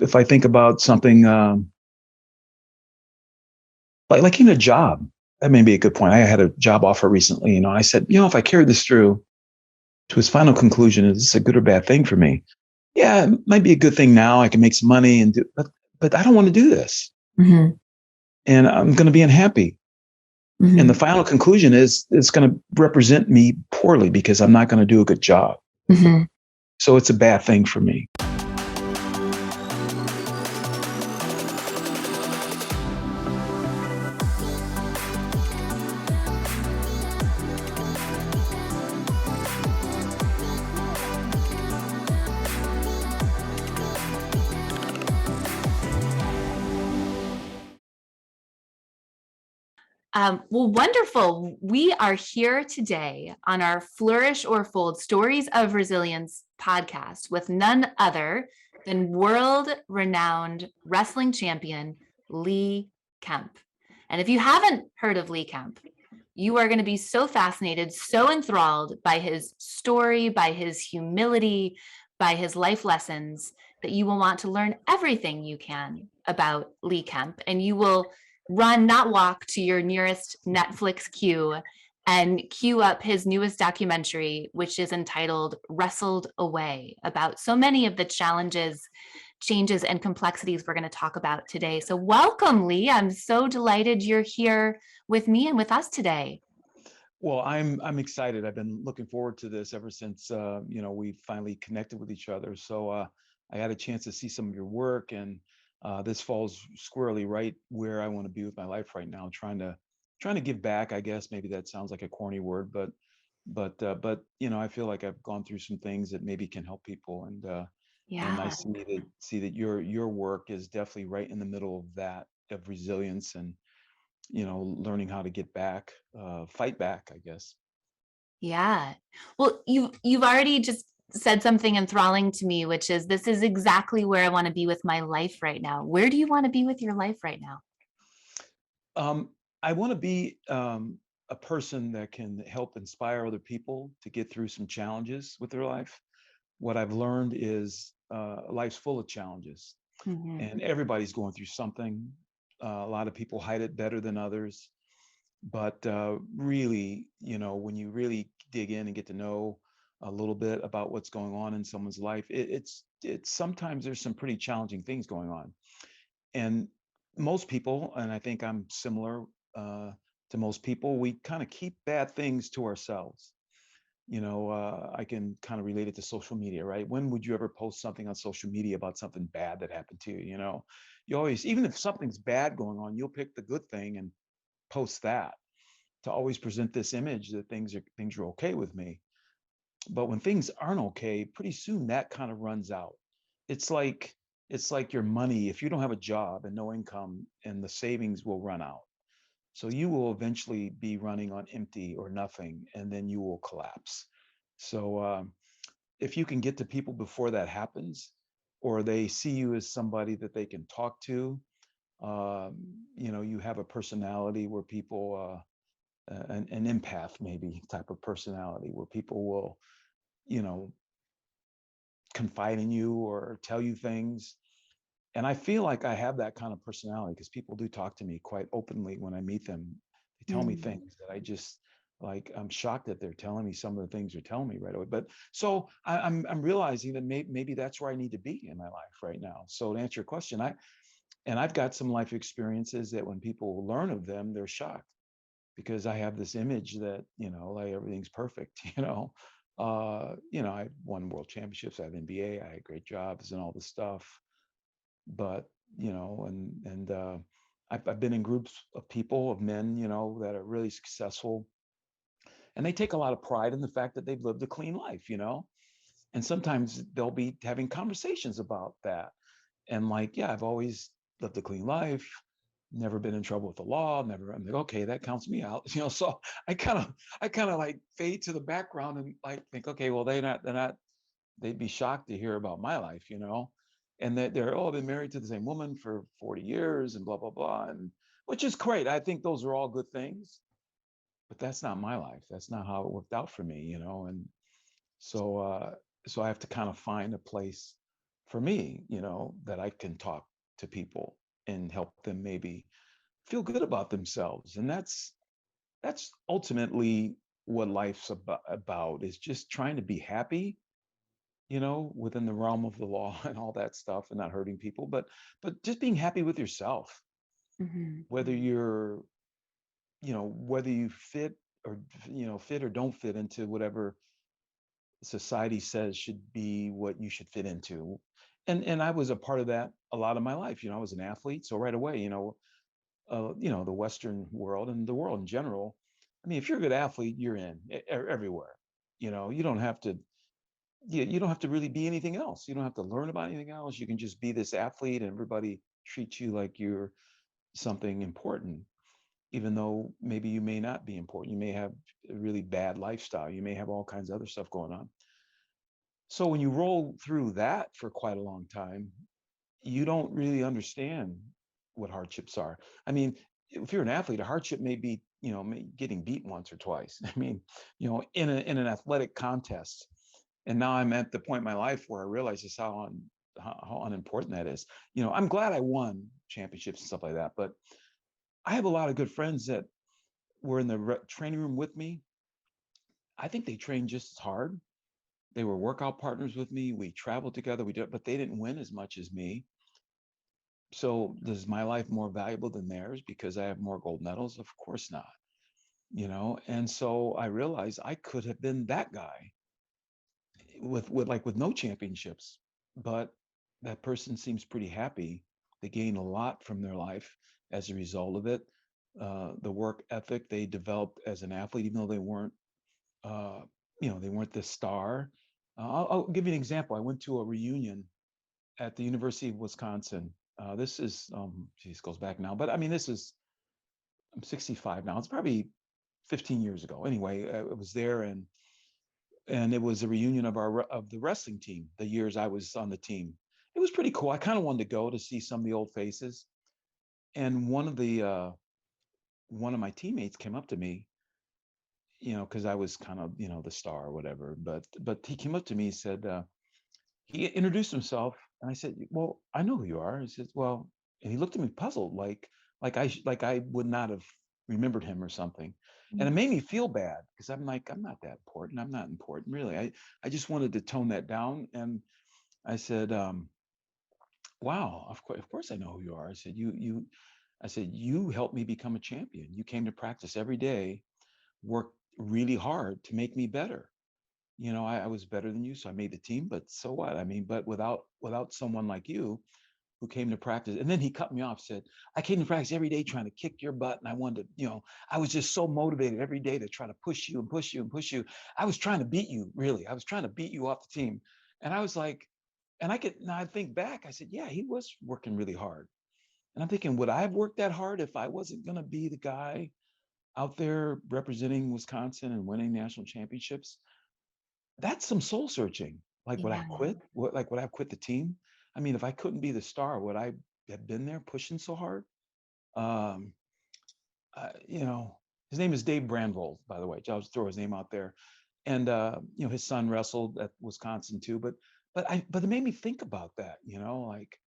if I think about something like even a job, that may be a good point. I had a job offer recently, I said, if I carry this through to its final conclusion, is this a good or bad thing for me? Yeah, it might be a good thing now. I can make some money but I don't want to do this. Mm-hmm. And I'm going to be unhappy. Mm-hmm. And the final conclusion is it's going to represent me poorly because I'm not going to do a good job. Mm-hmm. So it's a bad thing for me. Well, wonderful. We are here today on our Flourish or Fold Stories of Resilience podcast with none other than world-renowned wrestling champion Lee Kemp. And if you haven't heard of Lee Kemp, you are going to be so fascinated, so enthralled by his story, by his humility, by his life lessons, that you will want to learn everything you can about Lee Kemp. And you will run, not walk, to your nearest Netflix queue and queue up his newest documentary, which is entitled Wrestled Away, about so many of the challenges, changes, and complexities we're going to talk about today. So welcome, Lee. I'm so delighted you're here with me and with us today. Well, I'm excited. I've been looking forward to this ever since we finally connected with each other. So I had a chance to see some of your work, and this falls squarely right where I want to be with my life right now. Trying to give back. I guess maybe that sounds like a corny word, but I feel like I've gone through some things that maybe can help people, and I Yeah. see that your work is definitely right in the middle of that, of resilience and learning how to get back, fight back, I guess. Yeah. Well, you've already just said something enthralling to me, which is this is exactly where I want to be with my life right now. Where do you want to be with your life right now? Um, I want to be a person that can help inspire other people to get through some challenges with their life. What I've learned is life's full of challenges, Mm-hmm. and everybody's going through something. A lot of people hide it better than others, but really, when you really dig in and get to know a little bit about what's going on in someone's life, it's sometimes there's some pretty challenging things going on. And most people, and I think I'm similar uh, to most people, we kind of keep bad things to ourselves. I can kind of relate it to social media, right? When would you ever post something on social media about something bad that happened to you? You always, even if something's bad going on, you'll pick the good thing and post that to always present this image that things are okay with me. But when things aren't okay, pretty soon that kind of runs out. It's like it's like your money. If you don't have a job and no income, and the savings will run out. So you will eventually be running on empty or nothing, and then you will collapse. So if you can get to people before that happens, or they see you as somebody that they can talk to, um, you have a personality where people, an empath maybe type of personality, where people will, you know, confide in you or tell you things. And I feel like I have that kind of personality because people do talk to me quite openly when I meet them. They tell me Mm. things that I just like. I'm shocked that they're telling me some of the things they're telling me right away. But so I'm realizing that maybe that's where I need to be in my life right now. So to answer your question, I've got some life experiences that when people learn of them, they're shocked because I have this image that, like everything's perfect, I won world championships, I had NBA, I had great jobs and all this stuff. But, I've been in groups of people, of men, that are really successful. And they take a lot of pride in the fact that they've lived a clean life. And sometimes they'll be having conversations about that. And like, yeah, I've always lived a clean life, never been in trouble with the law, never. I'm like, okay, that counts me out. So I kind of like fade to the background and like think, okay, well, they'd be shocked to hear about my life. And that they're, oh, I've been married to the same woman for 40 years and blah, blah, blah. And which is great. I think those are all good things, but that's not my life. That's not how it worked out for me. And so, so I have to kind of find a place for me, that I can talk to people and help them maybe feel good about themselves. And that's ultimately what life's about, is just trying to be happy, within the realm of the law and all that stuff, and not hurting people, but just being happy with yourself, Mhm. whether you're, whether you fit or, fit or don't fit into whatever society says should be what you should fit into. And I was a part of that a lot of my life. I was an athlete, so right away, the Western world and the world in general. I mean, if you're a good athlete, you're in everywhere. You don't have to. You don't have to really be anything else. You don't have to learn about anything else. You can just be this athlete, and everybody treats you like you're something important, even though maybe you may not be important. You may have a really bad lifestyle. You may have all kinds of other stuff going on. So when you roll through that for quite a long time, you don't really understand what hardships are. I mean, if you're an athlete, a hardship may be, getting beat once or twice. I mean, in an athletic contest. And now I'm at the point in my life where I realize just how unimportant that is. I'm glad I won championships and stuff like that, but I have a lot of good friends that were in the training room with me. I think they trained just as hard. They were workout partners with me. We traveled together. We did, but they didn't win as much as me. So is my life more valuable than theirs because I have more gold medals? Of course not. And so I realized I could have been that guy with no championships, but that person seems pretty happy. They gain a lot from their life as a result of it. The work ethic they developed as an athlete, even though uh, they weren't the star. I'll give you an example. I went to a reunion at the University of Wisconsin. This is, geez, goes back now, but I mean, I'm 65 now. It's probably 15 years ago. Anyway, I was there, and it was a reunion of the wrestling team. The years I was on the team, it was pretty cool. I kind of wanted to go to see some of the old faces, and one of my teammates came up to me, because I was kind of the star or whatever. But he came up to me and said, he introduced himself, and I said, "Well, I know who you are." He says, "Well," and he looked at me puzzled, like I would not have remembered him or something, and it made me feel bad because I'm like, I'm not that important. I'm not important, really. I just wanted to tone that down, and I said, "Wow, of course I know who you are." I said, I said, "You helped me become a champion. You came to practice every day, worked really hard to make me better. I was better than you, so I made the team, but so what? I mean, but without someone like you who came to practice." And then he cut me off, said, "I came to practice every day trying to kick your butt. And I wanted to, I was just so motivated every day to try to push you and push you and push you. I was trying to beat you, really. I was trying to beat you off the team." And I was like, and now I think back, I said, yeah, he was working really hard. And I'm thinking, would I have worked that hard if I wasn't going to be the guy out there representing Wisconsin and winning national championships? That's some soul searching. Like, would I Yeah. have quit? Would I have quit the team? I mean, if I couldn't be the star, would I have been there pushing so hard? Um, you know, his name is Dave Brandvold, by the way. I'll just throw his name out there. And his son wrestled at Wisconsin too. But it made me think about that. Like,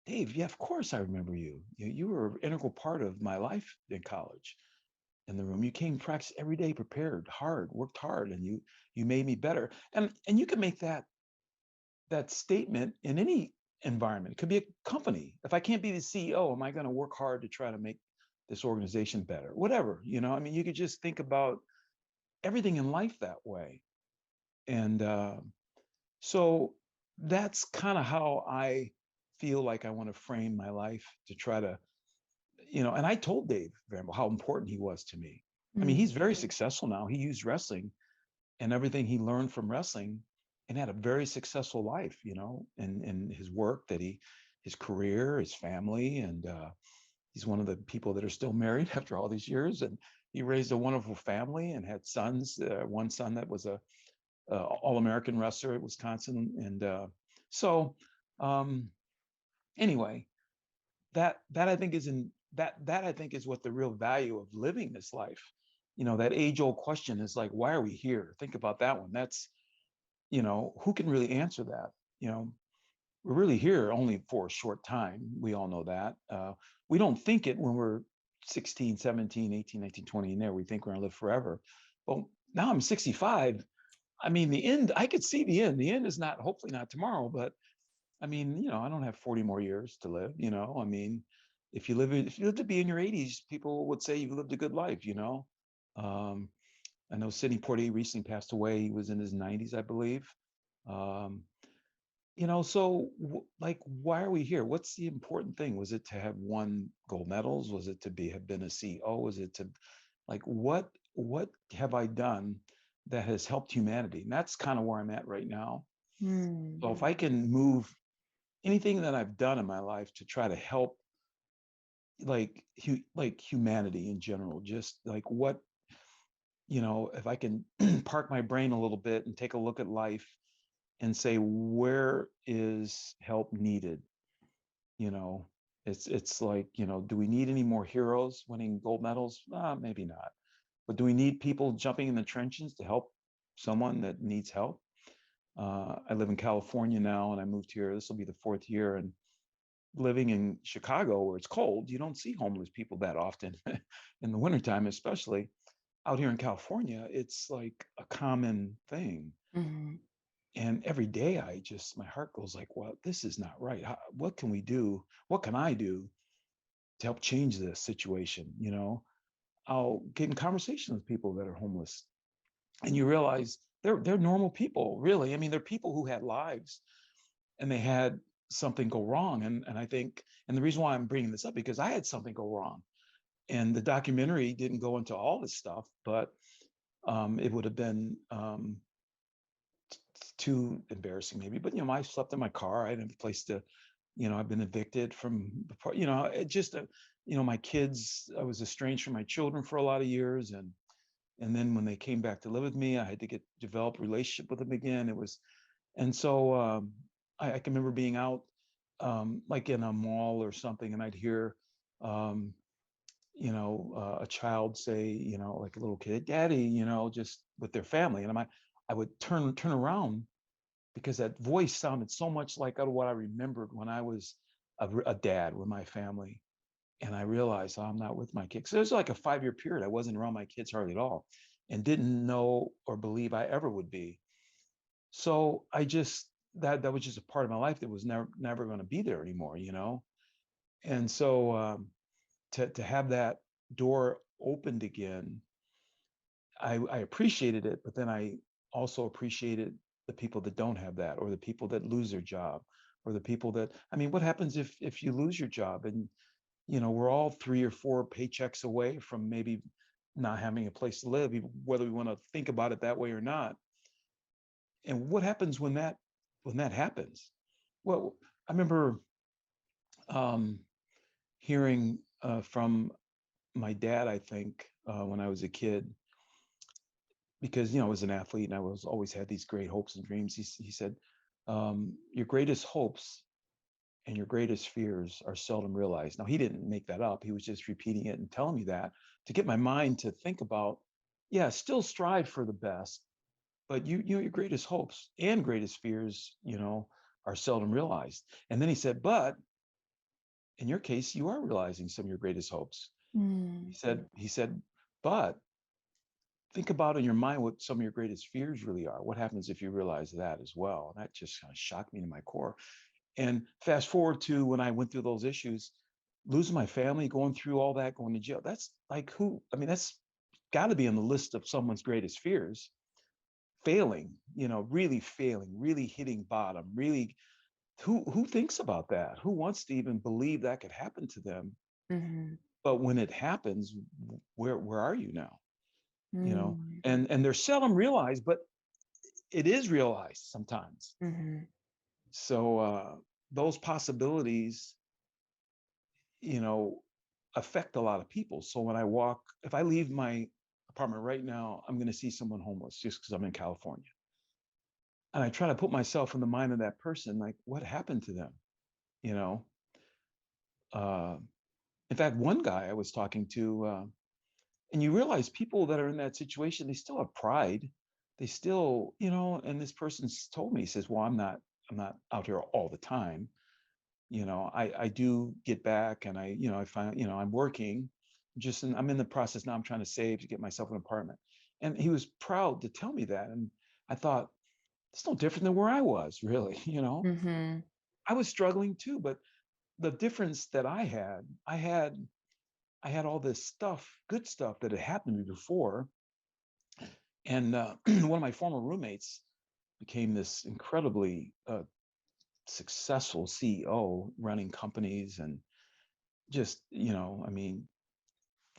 Dave, yeah, of course I remember you. You were an integral part of my life in college. In the room, you came to practice every day, prepared hard, worked hard, and you made me better. And you can make that statement in any environment. It could be a company. If I can't be the CEO, am I going to work hard to try to make this organization better? Whatever. I mean, you could just think about everything in life that way. And so that's kind of how I feel like I want to frame my life, to try to, and I told Dave Rambo how important he was to me. I mean, Mm. he's very successful now. He used wrestling and everything he learned from wrestling and had a very successful life, in his work, his career, his family. And he's one of the people that are still married after all these years. And he raised a wonderful family and had sons, one son that was a all-American wrestler at Wisconsin. And so um, anyway, that I think is in that I think is what the real value of living this life. That age-old question is like, why are we here? Think about that one. That's, who can really answer that? You know, we're really here only for a short time. We all know that. We don't think it when we're 16, 17, 18, 19, 20 in there. We think we're going to live forever. But now I'm 65. I mean, the end, I could see the end. The end is not, hopefully not tomorrow, but I mean, I don't have 40 more years to live, I mean, if you live to be in your 80s, people would say you've lived a good life. Um, I know Sidney Poitier recently passed away. He was in his 90s, I believe. Um, so like, why are we here? What's the important thing? Was it to have won gold medals? Was it to have been a CEO? Was it to like, what have I done that has helped humanity? And that's kind of where I'm at right now. Mm. So if I can move anything that I've done in my life to try to help like humanity in general, just like if I can park my brain a little bit and take a look at life and say, where is help needed? You know, it's like, do we need any more heroes winning gold medals? Maybe not. But do we need people jumping in the trenches to help someone that needs help? I live in California now, and I moved here. This will be the 4th year, and living in Chicago where it's cold, you don't see homeless people that often in the wintertime, especially. Out here in California, it's like a common thing. Mhm. And every day my heart goes like, well, this is not right. What can we do? What can I do to help change this situation? I'll get in conversation with people that are homeless, and you realize they're normal people, really. I mean, they're people who had lives, and they had something go wrong. And I think, and the reason why I'm bringing this up, because I had something go wrong. And the documentary didn't go into all this stuff, but it would have been too embarrassing maybe. But, I slept in my car. I didn't have a place to, I've been evicted from, it just, my kids, I was estranged from my children for a lot of years. And then when they came back to live with me, I had to develop a relationship with them again. And so I can remember being out like in a mall or something, and I'd hear, a child say, like a little kid, "Daddy," just with their family, and I would turn around because that voice sounded so much like what I remembered when I was a dad with my family, and I realized, I'm not with my kids. So it was like a 5-year period. I wasn't around my kids hardly at all, and didn't know or believe I ever would be. So I just that was just a part of my life that was never going to be there anymore. And so to have that door opened again, I appreciated it, but then I also appreciated the people that don't have that, or the people that lose their job, or the people that, I mean, what happens if you lose your job? And we're all 3 or 4 paychecks away from maybe not having a place to live, whether we want to think about it that way or not. And what happens when that happens? Well, I remember um, hearing from my dad, I think, when I was a kid, because I was an athlete and I was always had these great hopes and dreams. He said, "Your greatest hopes and your greatest fears are seldom realized." Now, he didn't make that up. He was just repeating it and telling me that to get my mind to think about, yeah, still strive for the best, but your greatest hopes and greatest fears, are seldom realized. And then he said, but in your case, you are realizing some of your greatest hopes. Mm. He said, but think about in your mind what some of your greatest fears really are. What happens if you realize that as well? And that just kind of shocked me to my core. And fast forward to when I went through those issues, losing my family, going through all that, going to jail. That's like that's got to be on the list of someone's greatest fears. Failing, really failing, really hitting bottom, really, who thinks about that? Who wants to even believe that could happen to them? Mhm. But when it happens, where are you now? Mm. And they're seldom realized, but it is realized sometimes. Mhm. So those possibilities, you know, affect a lot of people. So when if I leave my apartment right now, I'm going to see someone homeless just because I'm in California. And I try to put myself in the mind of that person, like, what happened to them? You know, uh, in fact, one guy I was talking to, and you realize people that are in that situation, they still have pride. They still, and this person told me, he says, well, not out here all the time. I do get back, and I find, I'm working, I'm in the process now. I'm trying to save to get myself an apartment. And he was proud to tell me that. And I thought, it's no different than where I was, really. Mm-hmm. I was struggling too, but the difference that I had all this stuff, good stuff that had happened to me before. And one of my former roommates became this incredibly successful CEO, running companies, and just, I mean,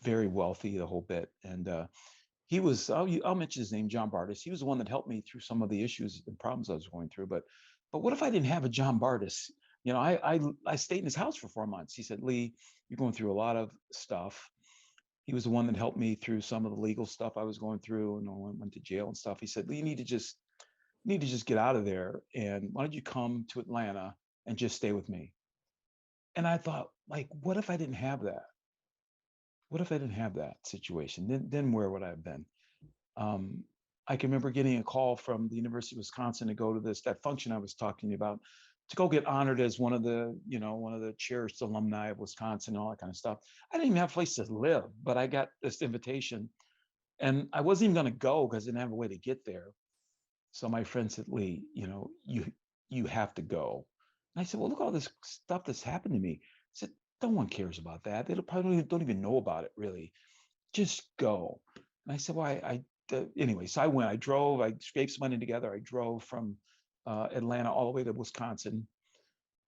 very wealthy, the whole bit. And he was, I'll mention his name, John Bardis. He was the one that helped me through some of the issues and problems I was going through. But what if I didn't have a John Bardis? I stayed in his house for 4 months. He said, Lee, you're going through a lot of stuff. He was the one that helped me through some of the legal stuff I was going through, and I went to jail and stuff. He said, Lee, you need to just get out of there. And why don't you come to Atlanta and just stay with me? And I thought, like, what if I didn't have that? What if I didn't have that situation? Then where would I have been? Um, I can remember getting a call from the University of Wisconsin to go to that function I was talking to you about, to go get honored as one of the cherished alumni of Wisconsin and all that kind of stuff. I didn't even have a place to live, but I got this invitation, and I wasn't even going to go because I didn't have a way to get there. So my friend said, Lee, you have to go. And I said, well, look at all this stuff that's happened to me. I said, no one cares about that. They probably don't even know about it, really. Just go. And I said, well, anyway, so I went. I drove. I scraped some money together. I drove from Atlanta all the way to Wisconsin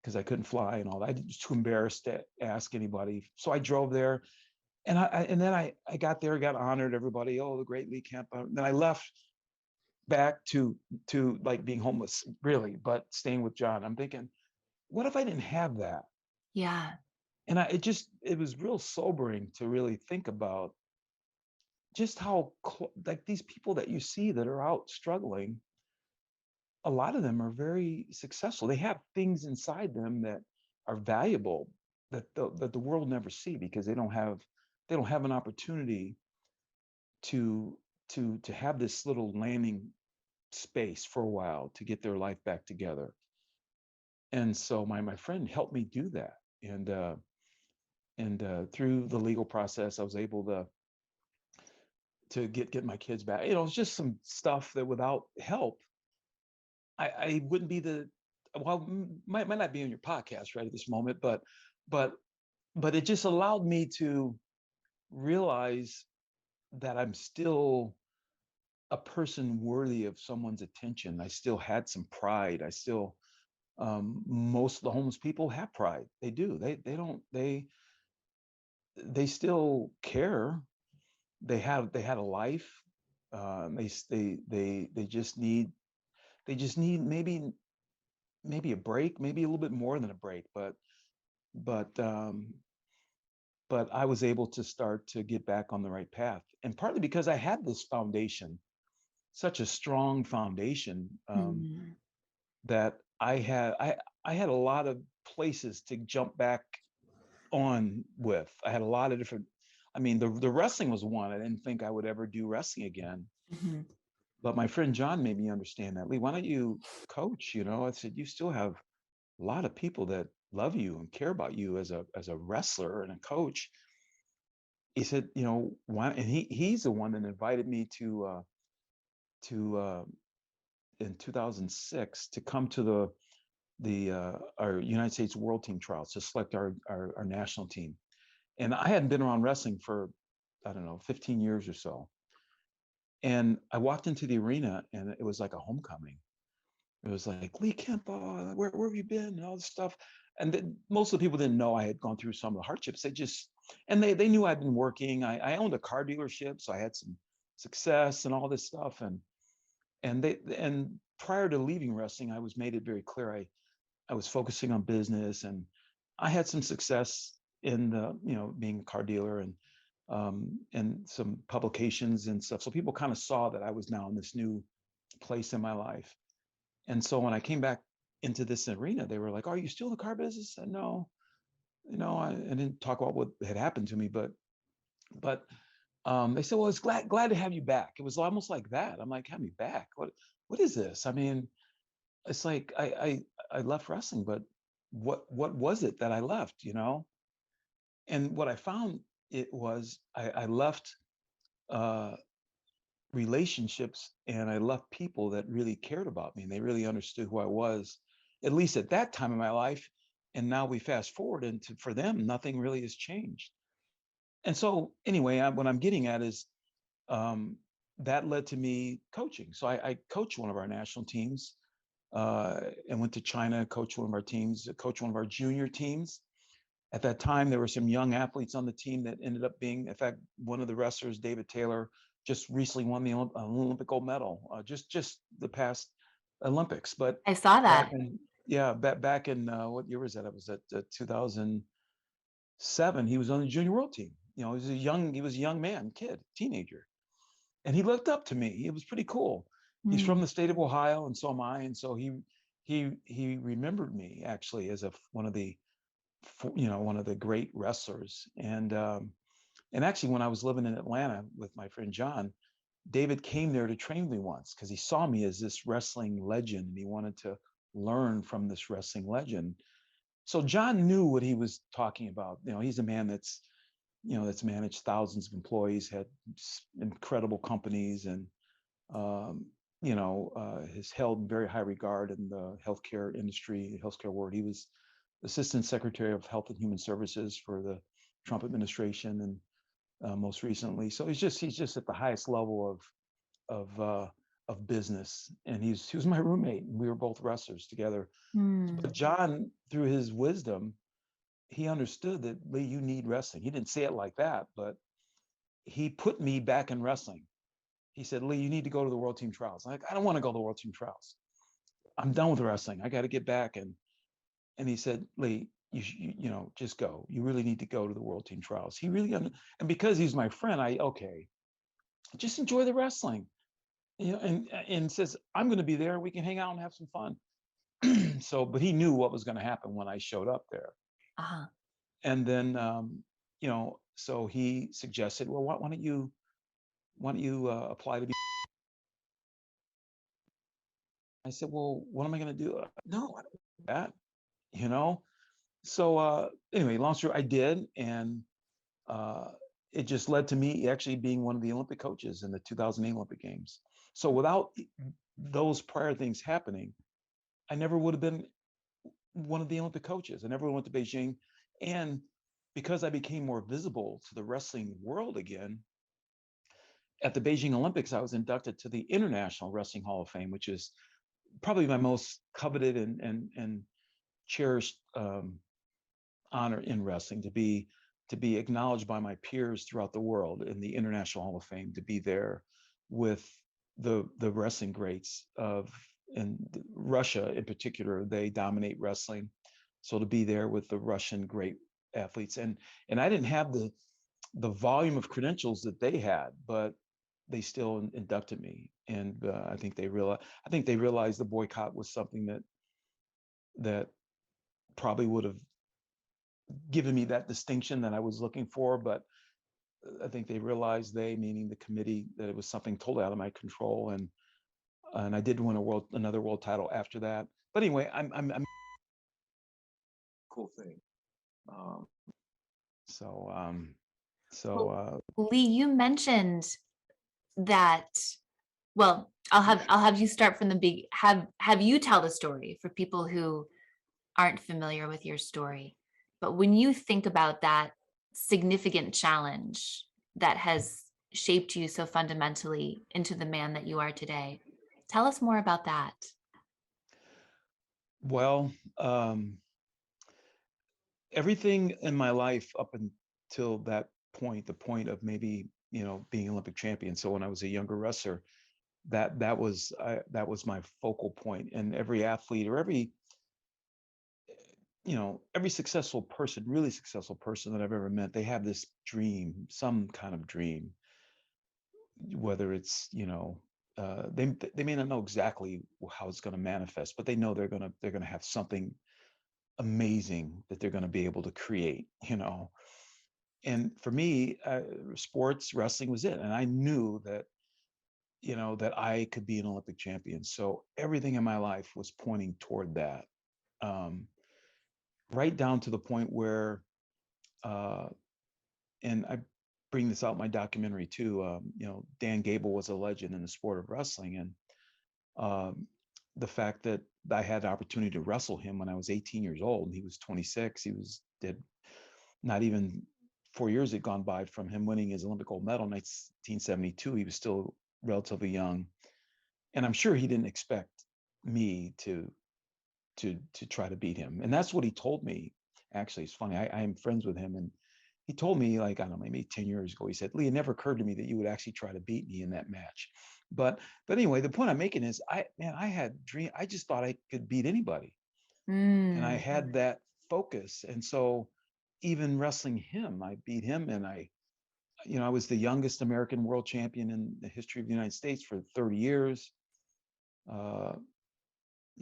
because I couldn't fly and all that. I was too embarrassed to ask anybody. So I drove there, and then I got there, got honored. Everybody, oh, the great Lee Kemp. Then I left back to like being homeless, really, but staying with John. I'm thinking, what if I didn't have that? Yeah. And it was real sobering to really think about just how like these people that you see that are out struggling, a lot of them are very successful. They have things inside them that are valuable, that the world never see, because they don't have an opportunity to to have this little landing space for a while to get their life back together. And so my friend helped me do that. And through the legal process, I was able to get my kids back. It's just some stuff that without help, I wouldn't be well, might not be on your podcast right at this moment, but it just allowed me to realize that I'm still a person worthy of someone's attention. I still had some pride. I still, most of the homeless people have pride. They do. They still care. They had a life. They just need maybe a break, maybe a little bit more than a break. But I was able to start to get back on the right path, and partly because I had this foundation, such a strong foundation, Mm. that I had a lot of places to jump back on with. I had a lot of different. I mean, the wrestling was one. I didn't think I would ever do wrestling again, Mhm. but my friend John made me understand that. Lee, why don't you coach? I said, you still have a lot of people that love you and care about you as a wrestler and a coach. He said, why? And he's the one that invited me to in 2006 to come to the our United States World Team trials to select our national team. And I hadn't been around wrestling for, I don't know, 15 years or so. And I walked into the arena, and it was like a homecoming. It was like, Lee Kemp, where have you been? And all this stuff. And then most of the people didn't know I had gone through some of the hardships. They knew I'd been working. I owned a car dealership, so I had some success and all this stuff. And prior to leaving wrestling, I was made it very clear I was focusing on business, and I had some success in being a car dealer, and some publications and stuff. So people kind of saw that I was now in this new place in my life. And so when I came back into this arena, they were like, "Are you still in the car business?" And no, I didn't talk about what had happened to me, but they said, "Well, it's glad to have you back." It was almost like that. I'm like, "Have me back? What is this?" I mean, it's like I left wrestling, but what was it that I left, you know? And what I found it was I left uh, relationships and I left people that really cared about me and they really understood who I was, at least at that time in my life. And now we fast forward and for them, nothing really has changed. And so anyway, what I'm getting at is um, that led to me coaching. So I coached one of our national teams and went to China, coached one of our teams, coached one of our junior teams. At that time, there were some young athletes on the team that ended up being, in fact, one of the wrestlers, David Taylor, just recently won the Olympic gold medal, just the past Olympics. But I saw back that. in, yeah, back in what year was that? It was at 2007. He was on the junior world team. You know, he was a young man, kid, teenager, and he looked up to me. It was pretty cool. He's from Mm. the state of Ohio, and so am I. And so he remembered me actually as one of the one of the great wrestlers. And actually, when I was living in Atlanta with my friend John, David came there to train me once because he saw me as this wrestling legend and he wanted to learn from this wrestling legend. So John knew what he was talking about. You know, he's a man that's managed thousands of employees, had incredible companies, and has held very high regard in the healthcare industry, healthcare world. He was Assistant Secretary of Health and Human Services for the Trump administration, and most recently. So he's just at the highest level of business, and he was my roommate, and we were both wrestlers together. Mm. But John, through his wisdom, he understood that, Lee, you need wrestling. He didn't say it like that, but he put me back in wrestling. He said, Lee, you need to go to the World Team Trials. I'm like, I don't want to go to the World Team Trials. I'm done with wrestling. I got to get back. And he said, Lee, just go. You really need to go to the World Team Trials. He really, and because he's my friend, okay, just enjoy the wrestling. And says, I'm going to be there. We can hang out and have some fun. So, but he knew what was going to happen when I showed up there. Uh-huh. And then, so he suggested, well, why don't you apply to be? I said, well, what am I going to do? No, I don't do that, you know? So anyway, long story, I did. And uh, it just led to me actually being one of the Olympic coaches in the 2008 Olympic Games. So without those prior things happening, I never would have been one of the Olympic coaches. I never went to Beijing. And because I became more visible to the wrestling world again, at the Beijing Olympics, I was inducted to the International Wrestling Hall of Fame, which is probably my most coveted and cherished honor in wrestling, to be acknowledged by my peers throughout the world in the International Hall of Fame, to be there with the wrestling greats of, and Russia in particular, they dominate wrestling. So to be there with the Russian great athletes, and I didn't have the volume of credentials that they had, but they still inducted me. And I think they realized the boycott was something that probably would have given me that distinction that I was looking for. But I think they realized, meaning the committee, that it was something totally out of my control. And I did win another world title after that. But anyway, I'm cool thing. Um, so so Well, Lee, you mentioned that, well, I'll have you start from the big have you tell the story for people who aren't familiar with your story. But when you think about that significant challenge that has shaped you so fundamentally into the man that you are today, tell us more about that. well, everything in my life up until that point, the point of maybe being Olympic champion. So when I was a younger wrestler, that was my focal point. And every athlete, or every successful person, really successful person that I've ever met, they have this dream, some kind of dream, whether it's they may not know exactly how it's going to manifest, but they know they're going to have something amazing that they're going to be able to create. And for me, sports, wrestling was it. And I knew that that I could be an Olympic champion. So everything in my life was pointing toward that, um, right down to the point where, uh, and I bring this out in my documentary too. Dan Gable was a legend in the sport of wrestling, and um, the fact that I had the opportunity to wrestle him when I was 18 years old, and he was 26. He was dead. Not even 4 years had gone by from him winning his Olympic gold medal in 1972. He was still relatively young, and I'm sure he didn't expect me to try to beat him. And that's what he told me. Actually, it's funny. I am friends with him, and he told me, like, I don't know, maybe 10 years ago, he said, Lee, it never occurred to me that you would actually try to beat me in that match. But anyway, the point I'm making is, I had dream. I just thought I could beat anybody, and I Mm. had that focus. And so, even wrestling him, I beat him, and I was the youngest American world champion in the history of the United States for 30 years. Uh,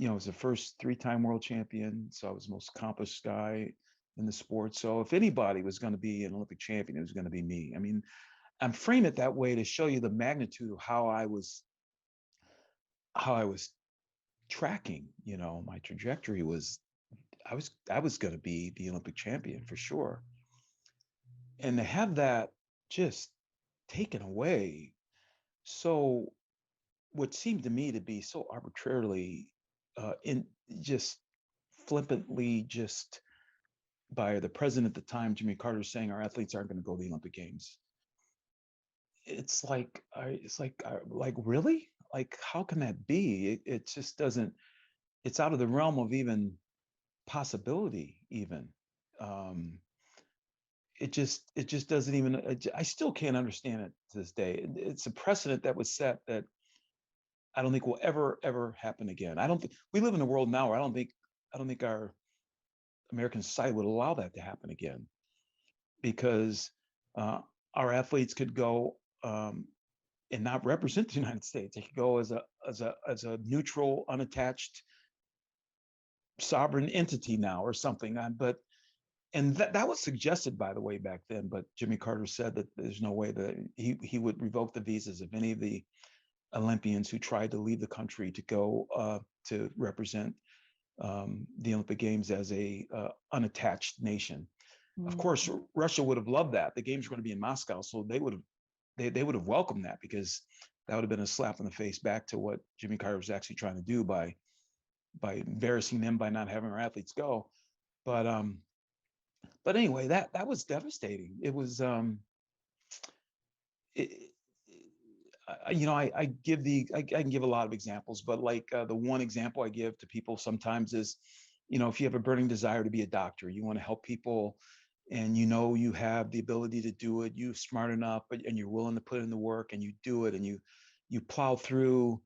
I was the first three-time world champion, so I was the most accomplished guy in the sport. So if anybody was going to be an Olympic champion, it was going to be me. I mean, I'm frame it that way to show you the magnitude of how I was tracking. My trajectory was I was going to be the Olympic champion for sure. And to have that just taken away, so what seemed to me to be so arbitrarily, in just flippantly, just by the president at the time, Jimmy Carter, saying our athletes aren't going to go to the Olympic Games. It's like really, like, how can that be? It just doesn't. It's out of the realm of even possibility. Even, um, it just doesn't even. I still can't understand it to this day. It's a precedent that was set that I don't think will ever happen again. I don't think we live in a world now where I don't think our American society would allow that to happen again, because uh, our athletes could go, and not represent the United States. They could go as a neutral, unattached, sovereign entity now or something. But and that was suggested, by the way, back then. But Jimmy Carter said that there's no way that he would revoke the visas of any of the Olympians who tried to leave the country to go to represent the Olympic Games as a unattached nation. Of Mm. course, Russia would have loved that. The games were going to be in Moscow, so they would have welcomed that, because that would have been a slap in the face back to what Jimmy Carter was actually trying to do by embarrassing them by not having our athletes go. But anyway, that was devastating. It was it, I I can give a lot of examples, but like, the one example I give to people sometimes is, if you have a burning desire to be a doctor, you want to help people, and you have the ability to do it, you're smart enough, and you're willing to put in the work, and you do it, and you plow through,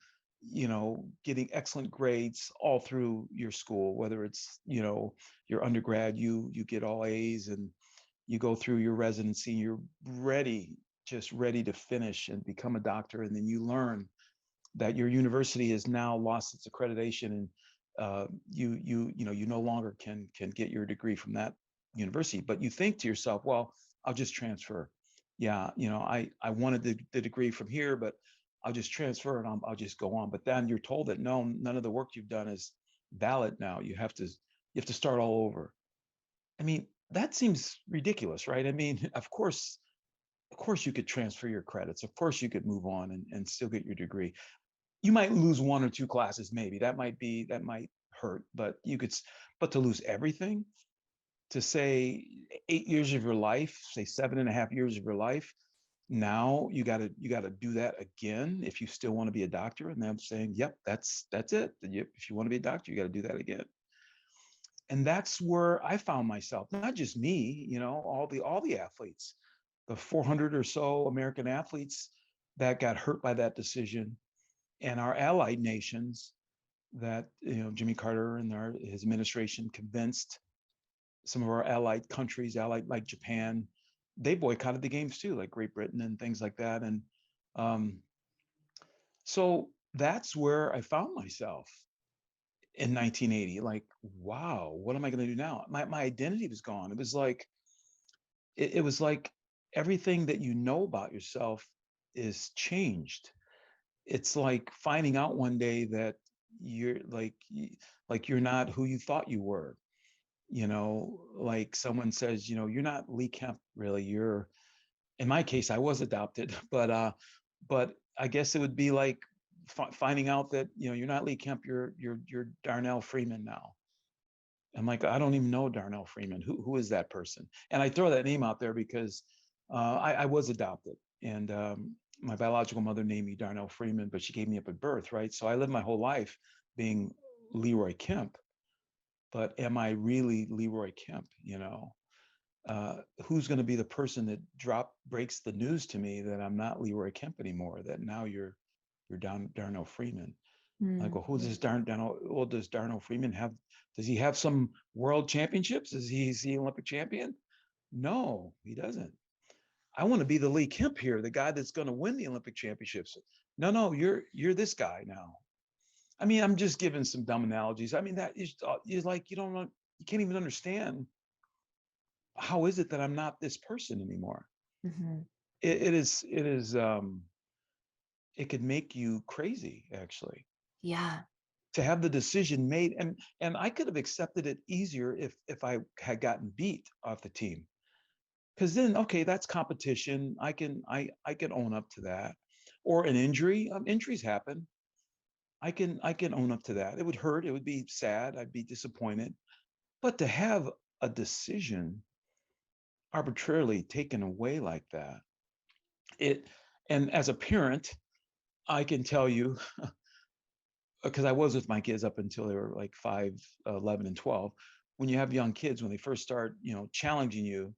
getting excellent grades all through your school, whether it's, your undergrad, you get all A's, and you go through your residency, you're ready, just ready to finish and become a doctor, and then you learn that your university has now lost its accreditation, and you no longer can get your degree from that university. But you think to yourself, well, I'll just transfer. Yeah, I wanted the degree from here, but I'll just transfer, and I'll just go on. But then you're told that no, none of the work you've done is valid now. You have to start all over. I mean, that seems ridiculous, right? I mean, of course you could transfer your credits. Of course you could move on and still get your degree. You might lose one or two classes, maybe. That might hurt, but but to lose everything, to say 8 years of your life, say 7.5 years of your life, now you gotta do that again if you still want to be a doctor. And I'm saying, yep, that's it. If you want to be a doctor, you got to do that again. And that's where I found myself. Not just me, all the athletes, the 400 or so American athletes that got hurt by that decision, and our allied nations that, Jimmy Carter and his administration convinced some of our allied countries, allied like Japan, they boycotted the games too, like Great Britain and things like that. And um, so that's where I found myself in 1980. Like, wow, what am I going to do now? My identity was gone. It was like everything that you know about yourself is changed. it's like finding out one day that you're like you're not who you thought you were. Like someone says, you're not Lee Kemp, really. You're, in my case, I was adopted, but I guess it would be like finding out that you're not Lee Kemp, you're Darnell Freeman now. I'm like, I don't even know Darnell Freeman. Who is that person? And I throw that name out there because I was adopted, and my biological mother named me Darnell Freeman, but she gave me up at birth, right? So I lived my whole life being Leroy Kemp. But am I really Leroy Kemp? Who's going to be the person that breaks the news to me that I'm not Leroy Kemp anymore? That now you're Darnell Freeman. Like, well, who's this Darnell? Well, does Darnell Freeman have? Does he have some world championships? Is he Olympic champion? No, he doesn't. I want to be the Lee Kemp here, the guy that's going to win the Olympic championships. No, you're this guy now. I mean, I'm just giving some dumb analogies. I mean, that is like you can't even understand how is it that I'm not this person anymore. Mm-hmm. It is it could make you crazy, actually, Yeah. to have the decision made. And I could have accepted it easier if I had gotten beat off the team, because then, okay, that's competition. I can own up to that. Or an injury. Injuries happen. I can own up to that. It would hurt. It would be sad. I'd be disappointed. But to have a decision arbitrarily taken away like that, it and as a parent, I can tell you, because I was with my kids up until they were like 5, 11, and 12. When you have young kids, when they first start, challenging you,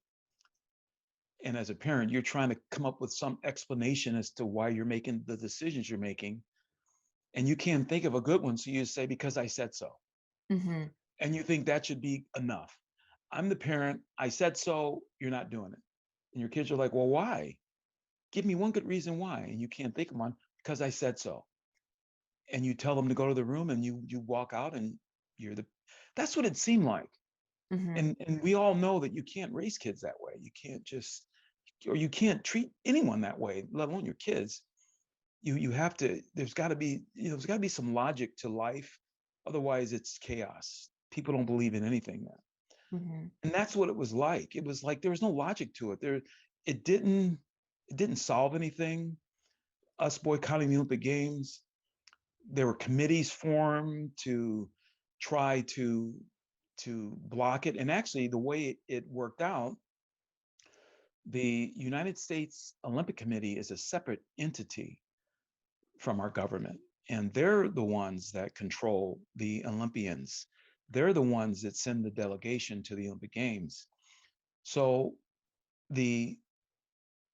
and as a parent, you're trying to come up with some explanation as to why you're making the decisions you're making, and you can't think of a good one, so you say, because I said so. Mm-hmm. And you think that should be enough. I'm the parent. I said so. You're not doing it. And your kids are like, well, why? Give me one good reason why. And you can't think of one. Because I said so. And you tell them to go to the room, and you walk out, and you're the that's what it seemed like. Mm-hmm. And we all know that you can't raise kids that way. You can't just, or you can't treat anyone that way, let alone your kids. You have to, there's got to be some logic to life. Otherwise it's chaos. People don't believe in anything then. Mm-hmm. And that's what it was like. It was like there was no logic to it. It didn't it didn't solve anything. Us boycotting the Olympic Games, there were committees formed to try to block it. And actually, the way it worked out, the United States Olympic Committee is a separate entity from our government, and they're the ones that control the Olympians. They're the ones that send the delegation to the Olympic Games. So the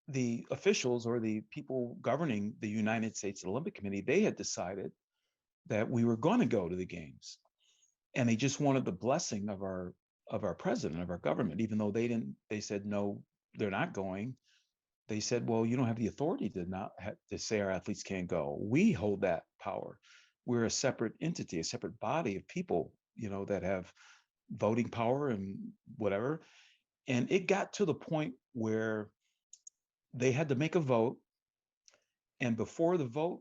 the officials, or the people governing the United States Olympic Committee, they had decided that we were going to go to the games, and they just wanted the blessing of our president, of our government, even though they said no, they're not going. They said, well, you don't have the authority to not to say our athletes can't go. We hold that power. We're a separate entity, a separate body of people, that have voting power and whatever. And it got to the point where they had to make a vote. And before the vote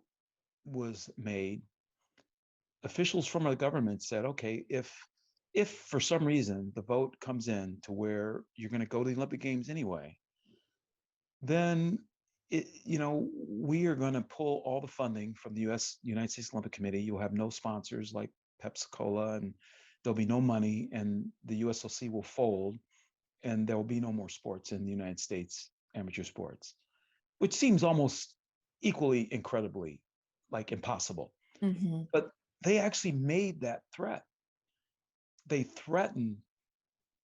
was made, officials from our government said, okay, if for some reason the vote comes in to where you're going to go to the Olympic Games anyway, then we are going to pull all the funding from the United States Olympic Committee. You'll have no sponsors like Pepsi Cola, and there'll be no money, and the USOC will fold, and there will be no more sports in the United States, amateur sports, which seems almost equally incredibly like impossible. Mm-hmm. But they actually made that threat. They threatened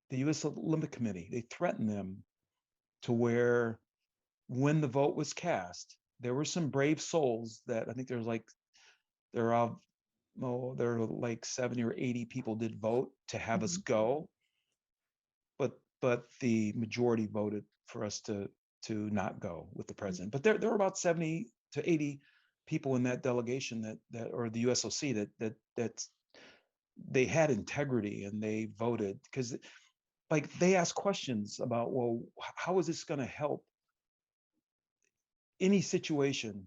the US Olympic Committee. They threatened them to where, when the vote was cast, there were some brave souls that, I think there are there are like 70 or 80 people did vote to have us Mm-hmm. go, but the majority voted for us to not go with the president. But there were about 70 to 80 people in that delegation that or the USOC that they had integrity, and they voted because, like, they asked questions about, well, how is this going to help any situation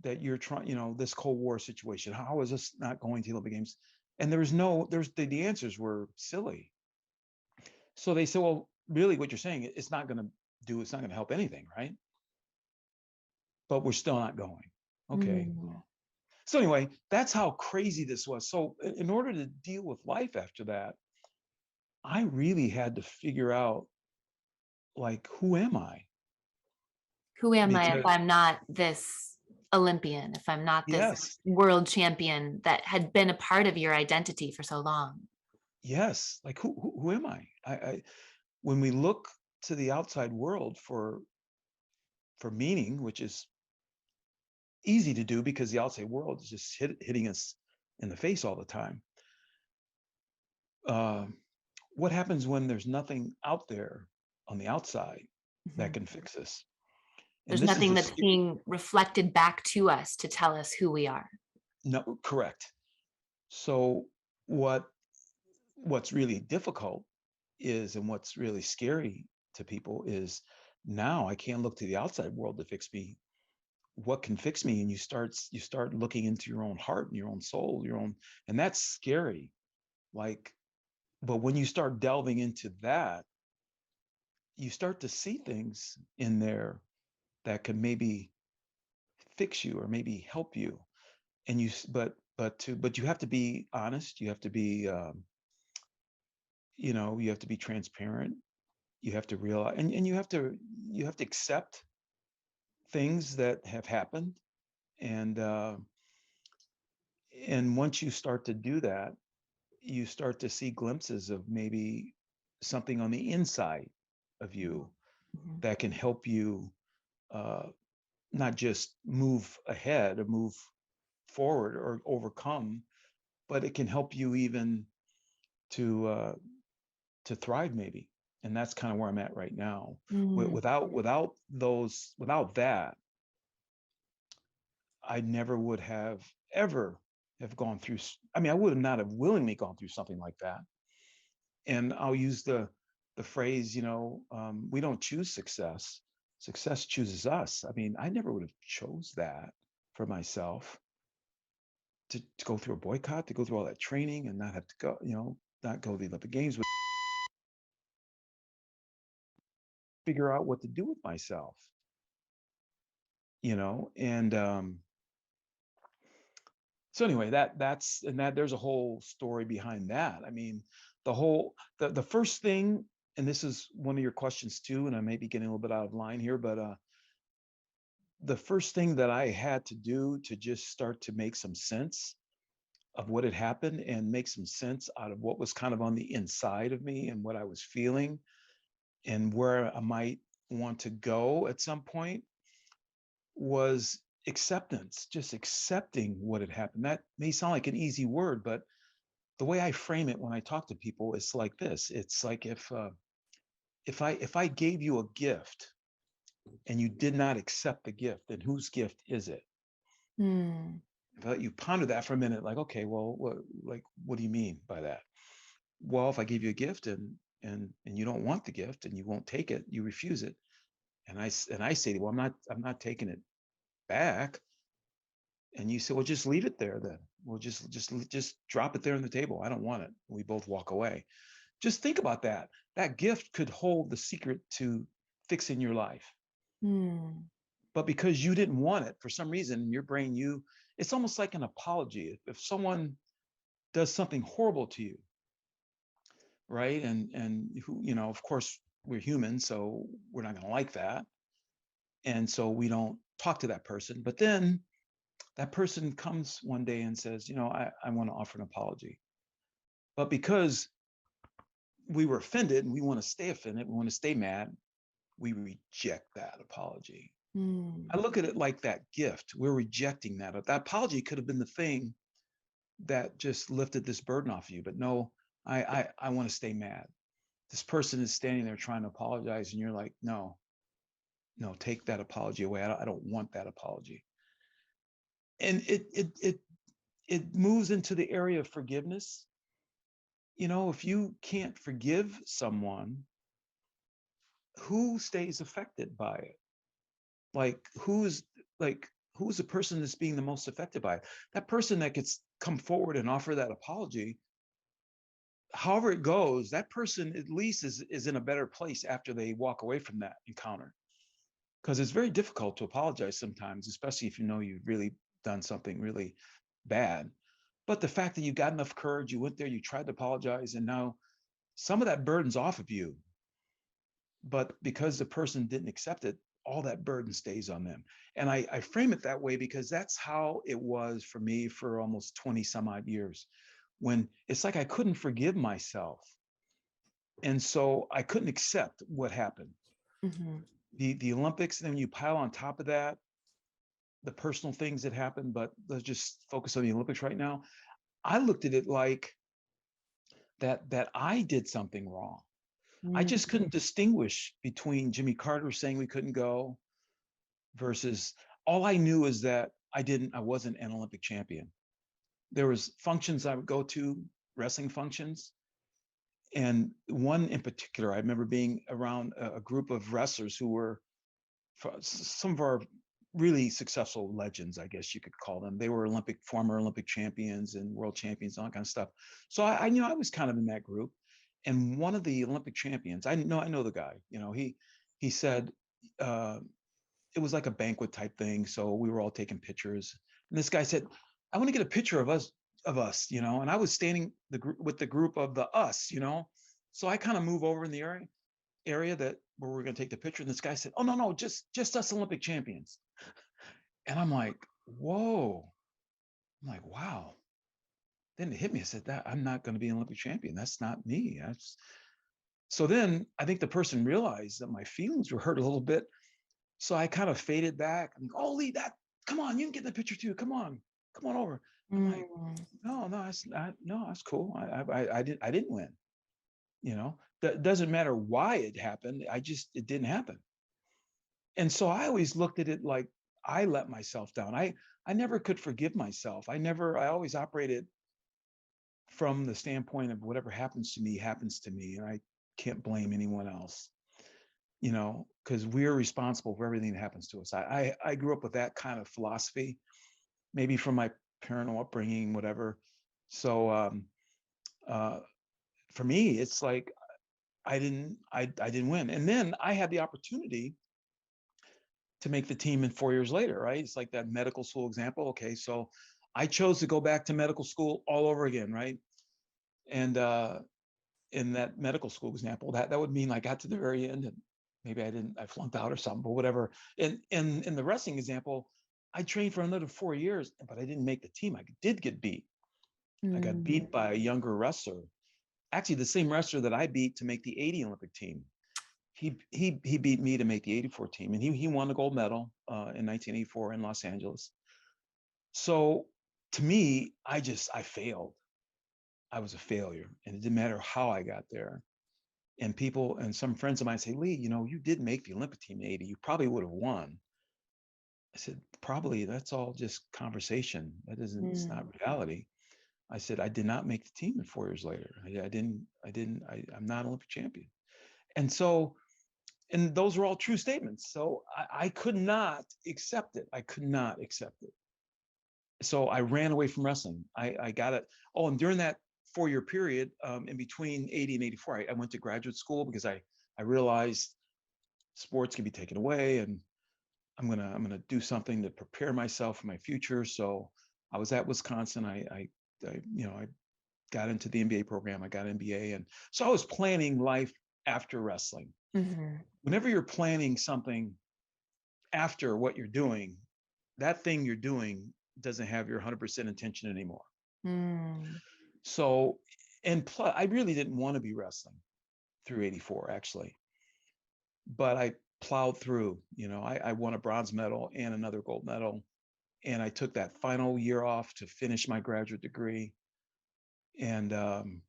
that you're trying, this Cold War situation. How is this not going to the Olympic Games? And the answers were silly. So they said, well, really what you're saying, it's not going to help anything, right? But we're still not going. Okay. Mm. So anyway, that's how crazy this was. So in order to deal with life after that, I really had to figure out, like, who am I? Who am I if Because I'm not this Olympian, if I'm not this yes, world champion that had been a part of your identity for so long? yes, like who am I? When we look to the outside world for meaning, which is easy to do because the outside world is just hitting us in the face all the time. Uh, what happens when there's nothing out there on the outside that Mhm. can fix us? And There's this is nothing that's being reflected back to us to tell us who we are. no correct. So what what's really difficult is, and what's really scary to people is, now I can't look to the outside world to fix me. What can fix me? And you start looking into your own heart and your own soul, and that's scary. Like, but when you start delving into that, you start to see things in there that could maybe fix you or maybe help you. And but you have to be honest. You have to be you have to be transparent. You have to realize, and you have to accept things that have happened. And uh and once you start to do that, you start to see glimpses of maybe something on the inside of you Mhm. that can help you, uh, not just move ahead or move forward or overcome, but it can help you even to uh, to thrive maybe. And that's kind of where I'm at right now. Mm. Without that, I never would have ever have gone through. I mean, I would have not have willingly gone through something like that. And I'll use the phrase, we don't choose success. Success chooses us. I mean, I never would have chose that for myself, to go through a boycott, to go through all that training and not have to go, not go to the Olympic Games, but figure out what to do with myself, and so anyway, that there's a whole story behind that. I mean, the first thing, and this is one of your questions too, and I may be getting a little bit out of line here, but the first thing that I had to do to just start to make some sense of what had happened and make some sense out of what was kind of on the inside of me and what I was feeling and where I might want to go at some point, was acceptance, just accepting what had happened. That may sound like an easy word, but the way I frame it when I talk to people is like this. It's like, if I gave you a gift and you did not accept the gift, then whose gift is it? Mm. If I let you ponder that for a minute, like, okay, well, what do you mean by that? Well, if I give you a gift and you don't want the gift and you won't take it, you refuse it, and I say, well, I'm not taking it back, and you say, well, just leave it there then. Well, just drop it there on the table. I don't want it. We both walk away. Just think about that. That gift could hold the secret to fixing your life. Mm. But because you didn't want it for some reason in your brain, it's almost like an apology. If someone does something horrible to you, right? And who, of course, we're human, so we're not going to like that. And so we don't talk to that person. But then that person comes one day and says, I want to offer an apology. But because we were offended and we want to stay offended, we want to stay mad, we reject that apology. I Mm. look at it like that gift. We're rejecting that. That apology could have been the thing that just lifted this burden off you. But no, I want to stay mad. This person is standing there trying to apologize, and you're like, no, no, take that apology away. I don't want that apology. And it moves into the area of forgiveness. If you can't forgive someone, who stays affected by it? Like, who's who's the person that's being the most affected by it? That person that gets come forward and offer that apology, however it goes, that person at least is in a better place after they walk away from that encounter. Because it's very difficult to apologize sometimes, especially if you know you've really done something really bad. But the fact that you got enough courage, you went there, you tried to apologize, and now some of that burden's off of you. But because the person didn't accept it, all that burden stays on them. And I frame it that way because that's how it was for me for almost 20 some odd years, when it's like I couldn't forgive myself. And so I couldn't accept what happened. Mm-hmm. The Olympics, and then you pile on top of that the personal things that happened, but let's just focus on the Olympics right now. I looked at it like that I did something wrong. I just couldn't distinguish between Jimmy Carter saying we couldn't go versus, all I knew is that I wasn't an Olympic champion. There was functions I would go to, wrestling functions. And one in particular, I remember being around a group of wrestlers who were some of our really successful legends, I guess you could call them. They were former Olympic champions and world champions, all that kind of stuff. So I knew I was kind of in that group. And one of the Olympic champions, I know the guy. He said it was like a banquet type thing. So we were all taking pictures, and this guy said, "I want to get a picture of us," And I was standing with the group of the us. So I kind of move over in the area that where we're going to take the picture. And this guy said, "Oh, no, just us Olympic champions." And I'm like, whoa. I'm like, wow. Then it hit me. I said, that I'm not going to be an Olympic champion. That's not me. So then I think the person realized that my feelings were hurt a little bit. So I kind of faded back. I'm like, oh, Lee, come on, you can get in the picture too. Come on over. I'm like, no, that's cool. I didn't win. That doesn't matter why it happened. It didn't happen. And so I always looked at it like I let myself down. I never could forgive myself. I always operated from the standpoint of whatever happens to me, and I can't blame anyone else, because we're responsible for everything that happens to us. I grew up with that kind of philosophy, maybe from my parental upbringing, whatever. So for me, it's like I didn't win. And then I had the opportunity to make the team in 4 years later, right? It's like that medical school example. Okay, so I chose to go back to medical school all over again, right? And in that medical school example, that would mean I got to the very end and maybe I flunked out or something, but whatever. And in the wrestling example, I trained for another 4 years, but I didn't make the team. I did get beat. I got beat by a younger wrestler, actually the same wrestler that I beat to make the 80 Olympic team. He beat me to make the 84 team, and he won the gold medal in 1984 in Los Angeles. So to me, I failed. I was a failure, and it didn't matter how I got there. And people and some friends of mine say, Lee, you did make the Olympic team in 80. You probably would have won. I said, probably that's all just conversation. It's not reality. I said, I did not make the team, and 4 years later, I'm not an Olympic champion. And so, and those were all true statements. So I could not accept it. I could not accept it. So I ran away from wrestling. I got it. Oh, and during that 4 year period, in between 80 and 84, I went to graduate school because I realized sports can be taken away, and I'm gonna do something to prepare myself for my future. So I was at Wisconsin. I got into the MBA program. I got an MBA, and so I was planning life after wrestling. Whenever you're planning something after what you're doing, that thing you're doing doesn't have your 100% intention anymore. So, and plus, I really didn't want to be wrestling through 84, actually, but I plowed through. I won a bronze medal and another gold medal, and I took that final year off to finish my graduate degree, and then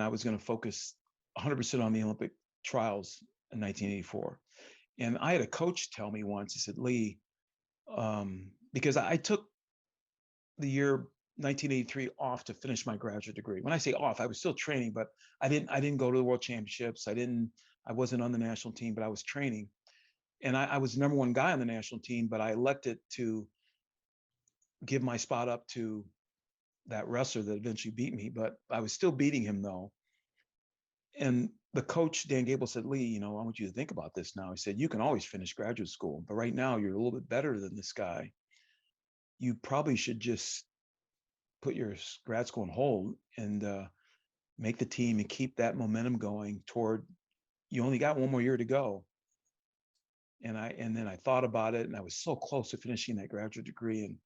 I was going to focus 100% on the Olympic trials in 1984. And I had a coach tell me once, he said, Lee, because I took the year 1983 off to finish my graduate degree. When I say off, I was still training, but I didn't go to the World Championships. I wasn't on the national team, but I was training. And I was the number one guy on the national team, but I elected to give my spot up to that wrestler that eventually beat me. But I was still beating him though. And the coach, Dan Gable, said, Lee, you know, I want you to think about this now. He said, you can always finish graduate school, but right now you're a little bit better than this guy. You probably should just put your grad school on hold and make the team and keep that momentum going toward, you only got one more year to go. And then I thought about it, and I was so close to finishing that graduate degree. And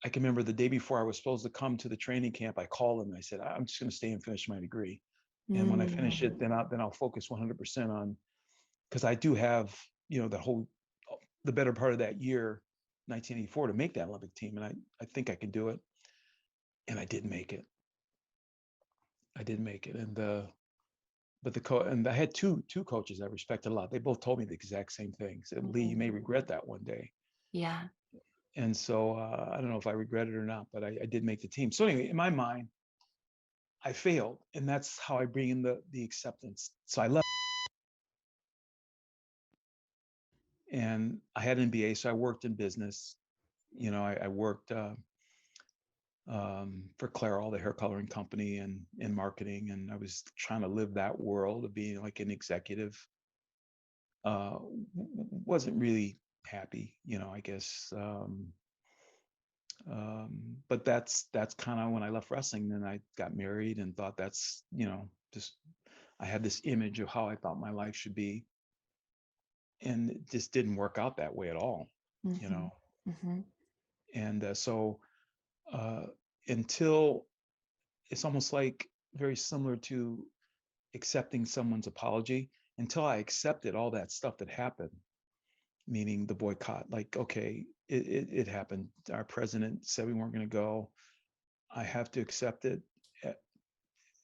I can remember the day before I was supposed to come to the training camp, I called him and I said, I'm just going to stay and finish my degree. And when I finish it, then I'll focus 100% on, because I do have, you know, the better part of that year, 1984, to make that Olympic team. And I think I can do it. And I did make it. I did make it. And and I had two coaches I respected a lot. They both told me the exact same thing. Said, Lee, you may regret that one day. Yeah. And so I don't know if I regret it or not, but I did make the team. So anyway, in my mind, I failed, and that's how I bring in the acceptance. So I left, and I had an MBA, so I worked in business. You know, I worked for Clairol, the hair coloring company, and in marketing, and I was trying to live that world of being like an executive. Wasn't really happy, you know, I guess. But that's kind of when I left wrestling. Then I got married and thought that's, you know, just I had this image of how I thought my life should be, and it just didn't work out that way at all, you know. And so uh, until it's almost like very similar to accepting someone's apology, until I accepted all that stuff that happened, meaning the boycott. Like, okay, it happened. Our president said we weren't going to go. I have to accept it.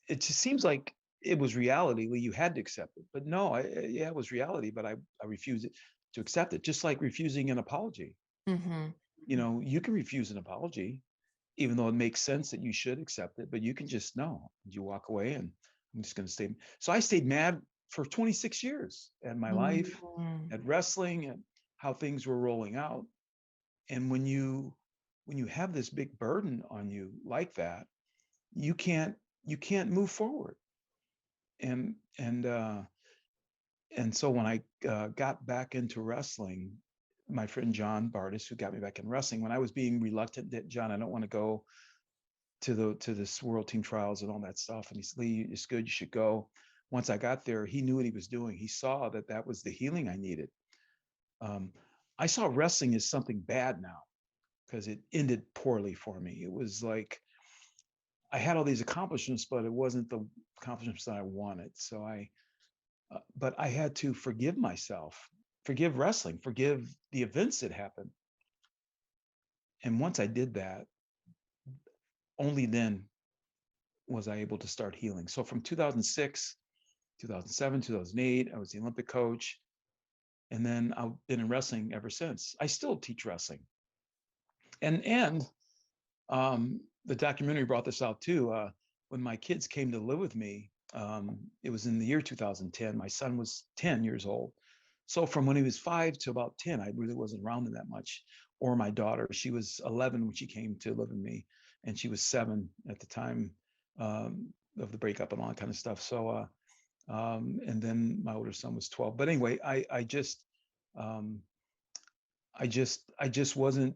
It just seems like it was reality. Well, you had to accept it, but no, yeah, it was reality. But I refused it to accept it, just like refusing an apology. You know, you can refuse an apology, even though it makes sense that you should accept it, but you can just no. You walk away, and I'm just going to stay. So I stayed mad for 26 years at my life, at wrestling, and how things were rolling out. And when you have this big burden on you like that, you can't move forward. And so when I got back into wrestling, my friend John Bardis, who got me back in wrestling, when I was being reluctant that John, I don't want to go to this world team trials and all that stuff, and he said, Lee, it's good, you should go. Once I got there, he knew what he was doing. He saw that that was the healing I needed. I saw wrestling as something bad now because it ended poorly for me. It was like I had all these accomplishments, but it wasn't the accomplishments that I wanted. So but I had to forgive myself, forgive wrestling, forgive the events that happened. And once I did that, only then was I able to start healing. So from 2006, 2007, 2008, I was the Olympic coach. And then I've been in wrestling ever since. I still teach wrestling. And the documentary brought this out too. When my kids came to live with me, it was in the year 2010. My son was 10 years old. So from when he was 5 to about 10, I really wasn't around him that much. Or my daughter, she was 11 when she came to live with me, and she was 7 at the time of the breakup and all that kind of stuff. So, and then my older son was 12. But anyway, I just wasn't.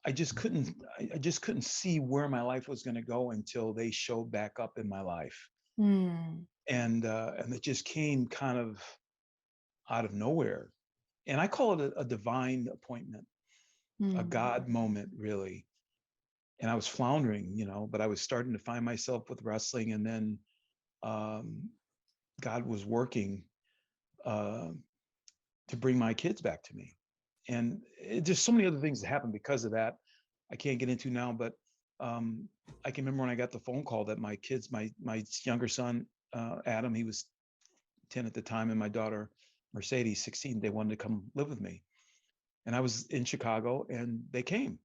I just couldn't see where my life was going to go until they showed back up in my life. And it just came kind of out of nowhere. And I call it a divine appointment, a God moment, really. And I was floundering, you know, but I was starting to find myself with wrestling. And then God was working to bring my kids back to me. And just so many other things that happened because of that. I can't get into now, but I can remember when I got the phone call that my kids, my younger son, Adam, he was 10 at the time, and my daughter, Mercedes, 16, they wanted to come live with me. And I was in Chicago, and they came.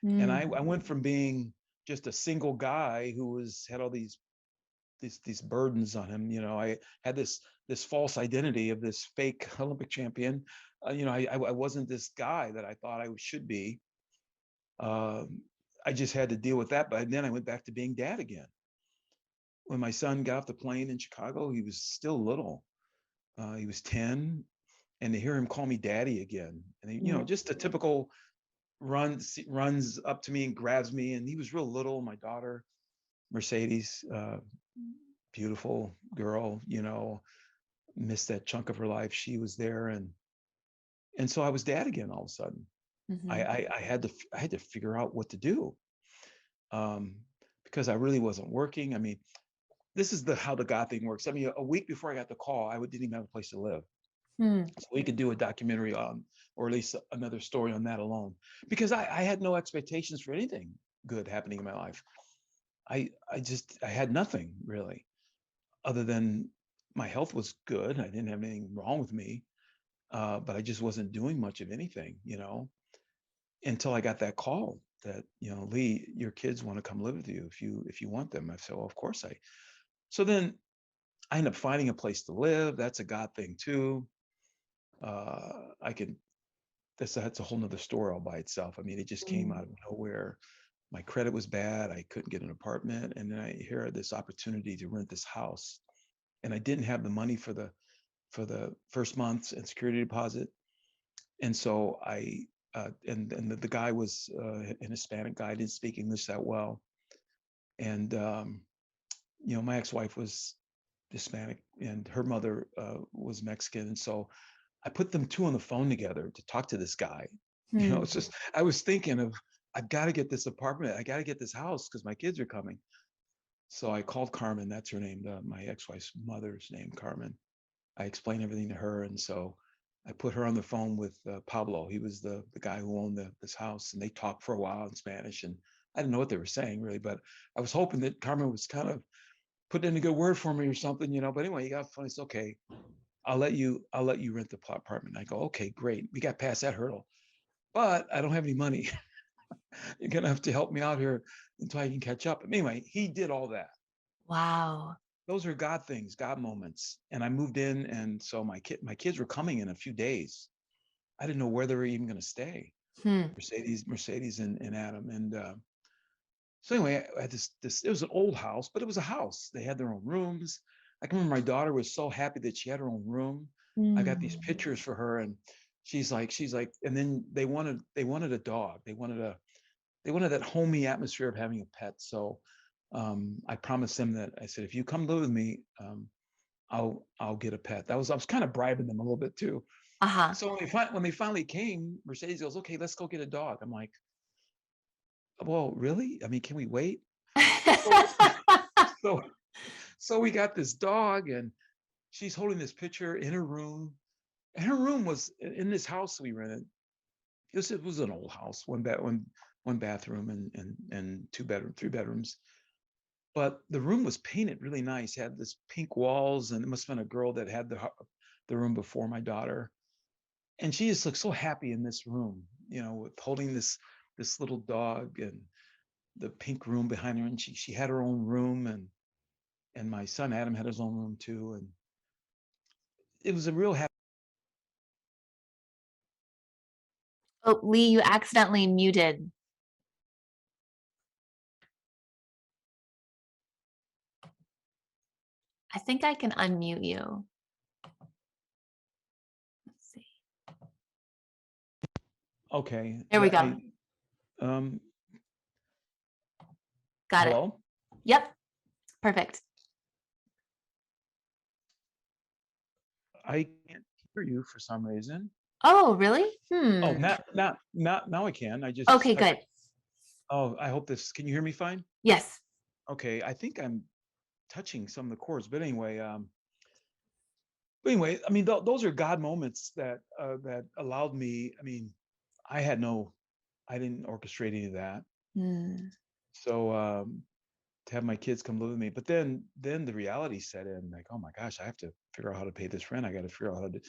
And I went from being just a single guy who had all these these burdens on him. I had this false identity of this fake Olympic champion. I wasn't this guy that I thought I should be. I just had to deal with that. But then I went back to being dad again. When my son got off the plane in Chicago, he was still little. He was 10, and to hear him call me daddy again, and just a typical runs up to me and grabs me, and he was real little. My daughter, Mercedes, beautiful girl, missed that chunk of her life. She was there, and so I was dad again all of a sudden. Mm-hmm. I had to figure out what to do, because I really wasn't working. I mean, this is how the God thing works. I mean, a week before I got the call, didn't even have a place to live. So we could do a documentary on, or at least another story on that alone, because I had no expectations for anything good happening in my life. I had nothing really, other than my health was good. I didn't have anything wrong with me, but I just wasn't doing much of anything, until I got that call that, Lee, your kids want to come live with you if you want them. I said, well, of course So then I ended up finding a place to live. That's a God thing too. That's a whole nother story all by itself. I mean, it just came out of nowhere. My credit was bad. I couldn't get an apartment. And then I hear this opportunity to rent this house. And I didn't have the money for the first month's and security deposit. And so and the guy was an Hispanic guy, didn't speak English that well. And, my ex-wife was Hispanic and her mother was Mexican. And so I put them two on the phone together to talk to this guy. It's just, I was thinking of, I've got to get this apartment. I got to get this house because my kids are coming. So I called Carmen. That's her name. My ex-wife's mother's name, Carmen. I explained everything to her. And so I put her on the phone with Pablo. He was the guy who owned this house, and they talked for a while in Spanish. And I didn't know what they were saying really, but I was hoping that Carmen was kind of putting in a good word for me or something, But anyway, he got funny. It's okay. I'll let you rent the apartment. I go, okay, great. We got past that hurdle, but I don't have any money. You're going to have to help me out here until I can catch up. But anyway, he did all that. Wow. Those are God things, God moments. And I moved in. And so my kids were coming in a few days. I didn't know where they were even going to stay. Mercedes and Adam. And so anyway, I had this, it was an old house, but it was a house. They had their own rooms. I can remember my daughter was so happy that she had her own room. I got these pictures for her, and she's like, and then they wanted a dog. They wanted that homey atmosphere of having a pet. So I promised them that I said, if you come live with me, I'll get a pet. I was kind of bribing them a little bit too. So when they finally came, Mercedes goes, okay, let's go get a dog. I'm like, well, really? I mean, can we wait? So we got this dog, and she's holding this picture in her room. And her room was in this house we rented. It was an old house, one bathroom and 3 bedrooms. But the room was painted really nice. Had this pink walls, and it must have been a girl that had the room before my daughter. And she just looked so happy in this room, with holding this little dog, and the pink room behind her. And she had her own room, and my son Adam had his own room too. And it was a real happy. Oh, Lee, you accidentally muted. I think I can unmute you. Let's see. Okay. There we go. Got hello? it. Yep. Perfect. I can't hear you for some reason. Oh, really? Oh, now I can. Okay, good. I hope can you hear me fine? Yes. Okay. I think I'm touching some of the chords, but anyway, I mean, those are God moments that allowed me. I mean, I didn't orchestrate any of that. So to have my kids come live with me, but then the reality set in, like, oh my gosh, I have to figure out how to pay this rent. I got to figure out how to.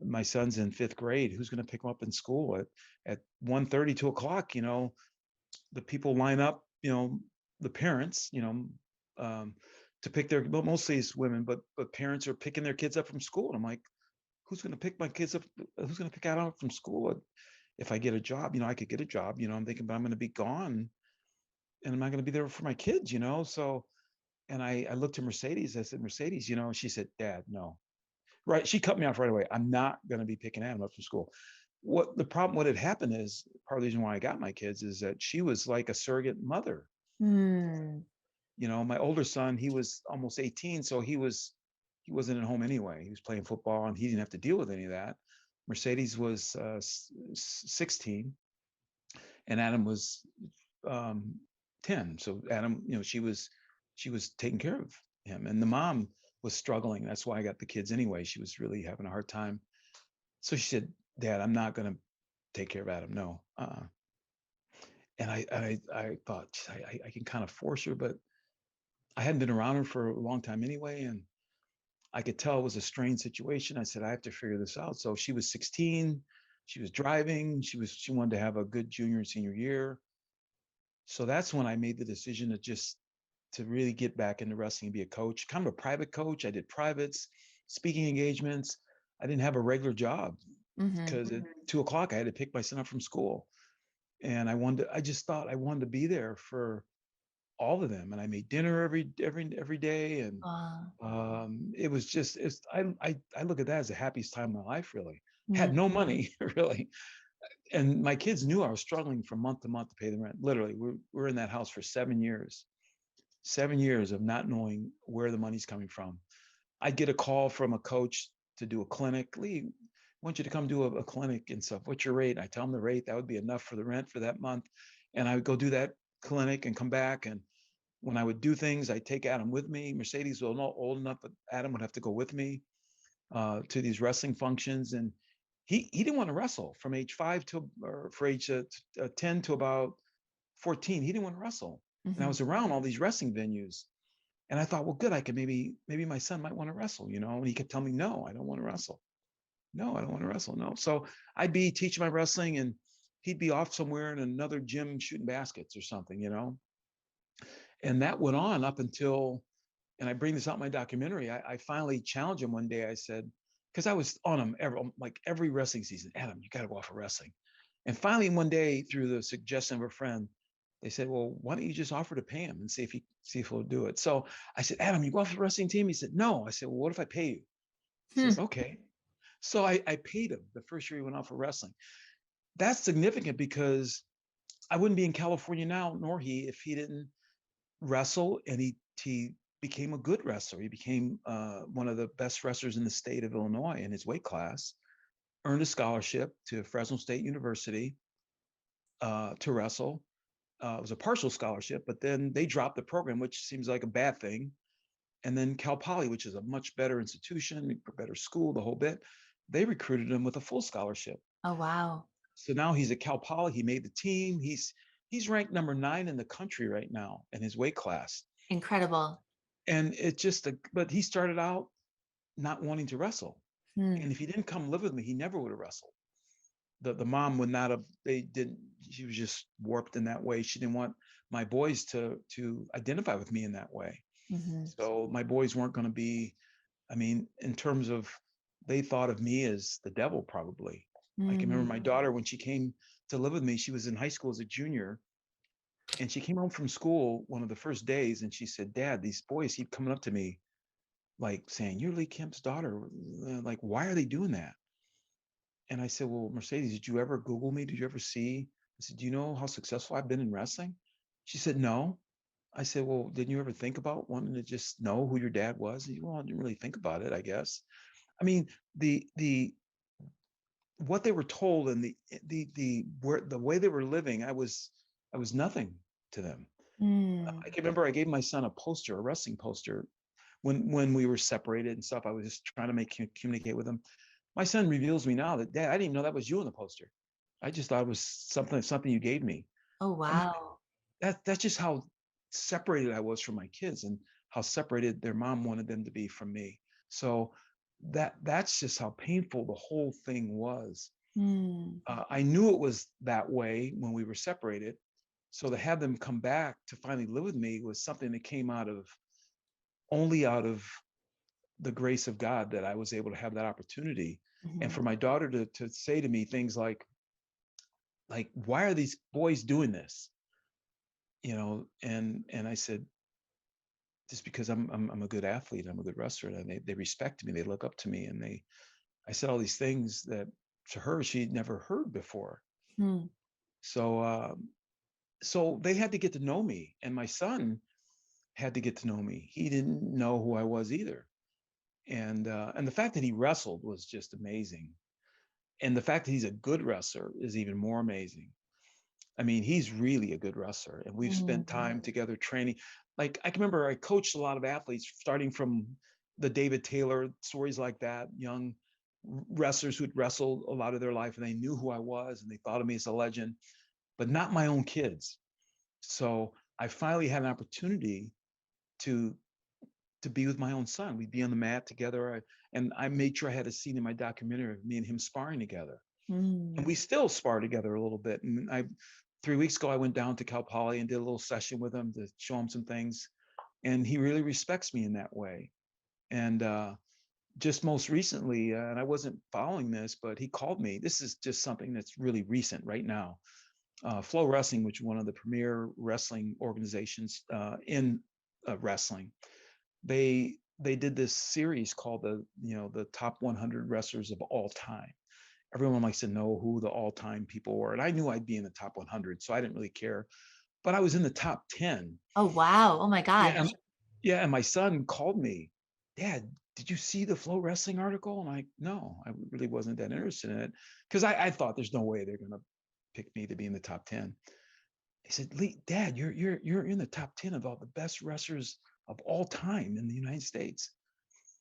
My son's in 5th grade. Who's going to pick him up in school at 1:30, 2 o'clock? The people line up. The parents. to pick their, well, mostly it's women, but parents are picking their kids up from school. And I'm like, who's going to pick my kids up? Who's going to pick Adam up from school? If I get a job, I could get a job, I'm thinking, but I'm going to be gone and I'm not going to be there for my kids, So, and I looked to Mercedes. I said, Mercedes, she said, Dad, no. Right. She cut me off right away. I'm not going to be picking Adam up from school. What had happened is part of the reason why I got my kids is that she was like a surrogate mother. Mm. My older son, he was almost 18. So he wasn't at home anyway. He was playing football and he didn't have to deal with any of that. Mercedes was 16 and Adam was 10. So Adam, she was taking care of him, and the mom was struggling. That's why I got the kids anyway. She was really having a hard time. So she said, Dad, I'm not going to take care of Adam. No. And I thought I can kind of force her, but I hadn't been around her for a long time anyway. And I could tell it was a strained situation. I said, I have to figure this out. So she was 16. She was driving. She wanted to have a good junior and senior year. So that's when I made the decision to really get back into wrestling and be a coach, kind of a private coach. I did privates, speaking engagements. I didn't have a regular job because at 2:00 I had to pick my son up from school. And I just thought I wanted to be there for all of them. And I made dinner every day. And it was I look at that as the happiest time of my life, really. Had no money, really. And my kids knew I was struggling from month to month to pay the rent. Literally, we're in that house for 7 years. 7 years of not knowing where the money's coming from. I'd get a call from a coach to do a clinic. Lee, I want you to come do a clinic and stuff. What's your rate? I tell them the rate. That would be enough for the rent for that month. And I would go do that clinic and come back. And when I would do things, I'd take Adam with me. Mercedes was not old enough, but Adam would have to go with me to these wrestling functions. And he didn't want to wrestle from age 5 to, or for age 10 to about 14. He didn't want to wrestle. And I was around all these wrestling venues. And I thought, well, good, I could maybe my son might want to wrestle, And he kept telling me, no, I don't want to wrestle. No, I don't want to wrestle. No. So I'd be teaching my wrestling and he'd be off somewhere in another gym shooting baskets or something, And that went on up until, and I bring this out in my documentary, I finally challenged him one day. I said, because I was on him every wrestling season, Adam, you got to go off for wrestling. And finally one day through the suggestion of a friend, they said, well, why don't you just offer to pay him and see if he'll do it? So I said, Adam, you go off the wrestling team? He said, no. I said, well, what if I pay you? He says, okay. So I paid him the first year he went off for wrestling. That's significant because I wouldn't be in California now, nor he, if he didn't wrestle. And he became a good wrestler. He became one of the best wrestlers in the state of Illinois in his weight class, earned a scholarship to Fresno State University to wrestle. It was a partial scholarship, but then they dropped the program, which seems like a bad thing. And then Cal Poly, which is a much better institution, a better school, the whole bit, they recruited him with a full scholarship. Oh, wow. So now he's at Cal Poly. He made the team. He's ranked number 9 in the country right now in his weight class. Incredible. And but he started out not wanting to wrestle. And if he didn't come live with me, he never would have wrestled. The mom would not have, she was just warped in that way. She didn't want my boys to identify with me in that way. So my boys weren't going to be, in terms of, they thought of me as the devil, probably. I can remember my daughter, when she came to live with me, she was in high school as a junior. And she came home from school one of the first days and she said, Dad, these boys keep coming up to me, like saying, you're Lee Kemp's daughter. Like, why are they doing that? And I said, well, Mercedes, did you ever Google me? Did you ever see? I said, do you know how successful I've been in wrestling? She said, no. I said, well, didn't you ever think about wanting to just know who your dad was? And well, I didn't really think about it, I guess. The what they were told and the way they were living, I was nothing to them. I can remember I gave my son a poster, a wrestling poster, when we were separated and stuff. I was just trying to communicate with him. My son reveals me now that, Dad, I didn't even know that was you in the poster. I just thought it was something you gave me. Oh, wow. That's just how separated I was from my kids and how separated their mom wanted them to be from me. So that's just how painful the whole thing was. I knew it was that way when we were separated. So to have them come back to finally live with me was something that came out of only out of the grace of God that I was able to have that opportunity. And Mhm. for my daughter to say to me things like, why are these boys doing this? And I said, just because I'm a good athlete, I'm a good wrestler, and they respect me, they look up to me, and I said all these things that to her she'd never heard before. Hmm. So so they had to get to know me, and my son had to get to know me. He didn't know who I was either, and the fact that he wrestled was just amazing, and the fact that he's a good wrestler is even more amazing. I mean, he's really a good wrestler, and we've spent Mhm. time together training. Like I can remember, I coached a lot of athletes, starting from the David Taylor stories like that, young wrestlers who'd wrestled a lot of their life, and they knew who I was, and they thought of me as a legend, but not my own kids. So I finally had an opportunity to to be with my own son. We'd be on the mat together, and I made sure I had a scene in my documentary of me and him sparring together, and Mm. we still spar together a little bit. And I 3 weeks ago, I went down to Cal Poly and did a little session with him to show him some things, and he really respects me in that way. And just most recently, and I wasn't following this, but he called me. This is just something that's really recent right now. Flow Wrestling, which is one of the premier wrestling organizations in wrestling, they did this series called the top 100 wrestlers of all time. Everyone likes to know who the all-time people were, and I knew I'd be in the top 100, so I didn't really care. But I was in the top 10. Oh, wow. Oh my Yeah, gosh. yeah, and my son called me, Dad, did you see the Flow Wrestling article? And I, no, I really wasn't that interested in it, because I thought there's no way they're gonna pick me to be in the top 10. He said, Lee, Dad, you're in the top 10 of all the best wrestlers of all time in the United States.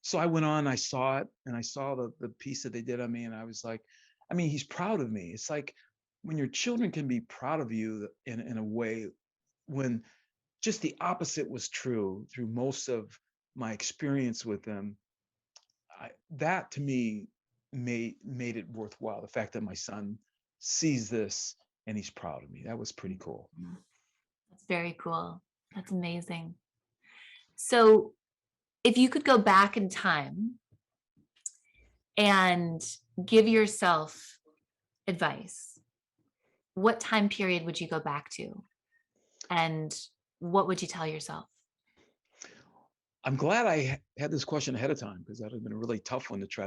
So I went on, I saw it, and I saw the piece that they did on me, and I was like, I mean, he's proud of me. It's like when your children can be proud of you in a way, when just the opposite was true through most of my experience with them. That to me made it worthwhile. The fact that my son sees this and he's proud of me. That was pretty cool. Mhm. That's very cool. That's amazing. So, if you could go back in time and give yourself advice, what time period would you go back to? And what would you tell yourself? I'm glad I had this question ahead of time, because that would have been a really tough one to try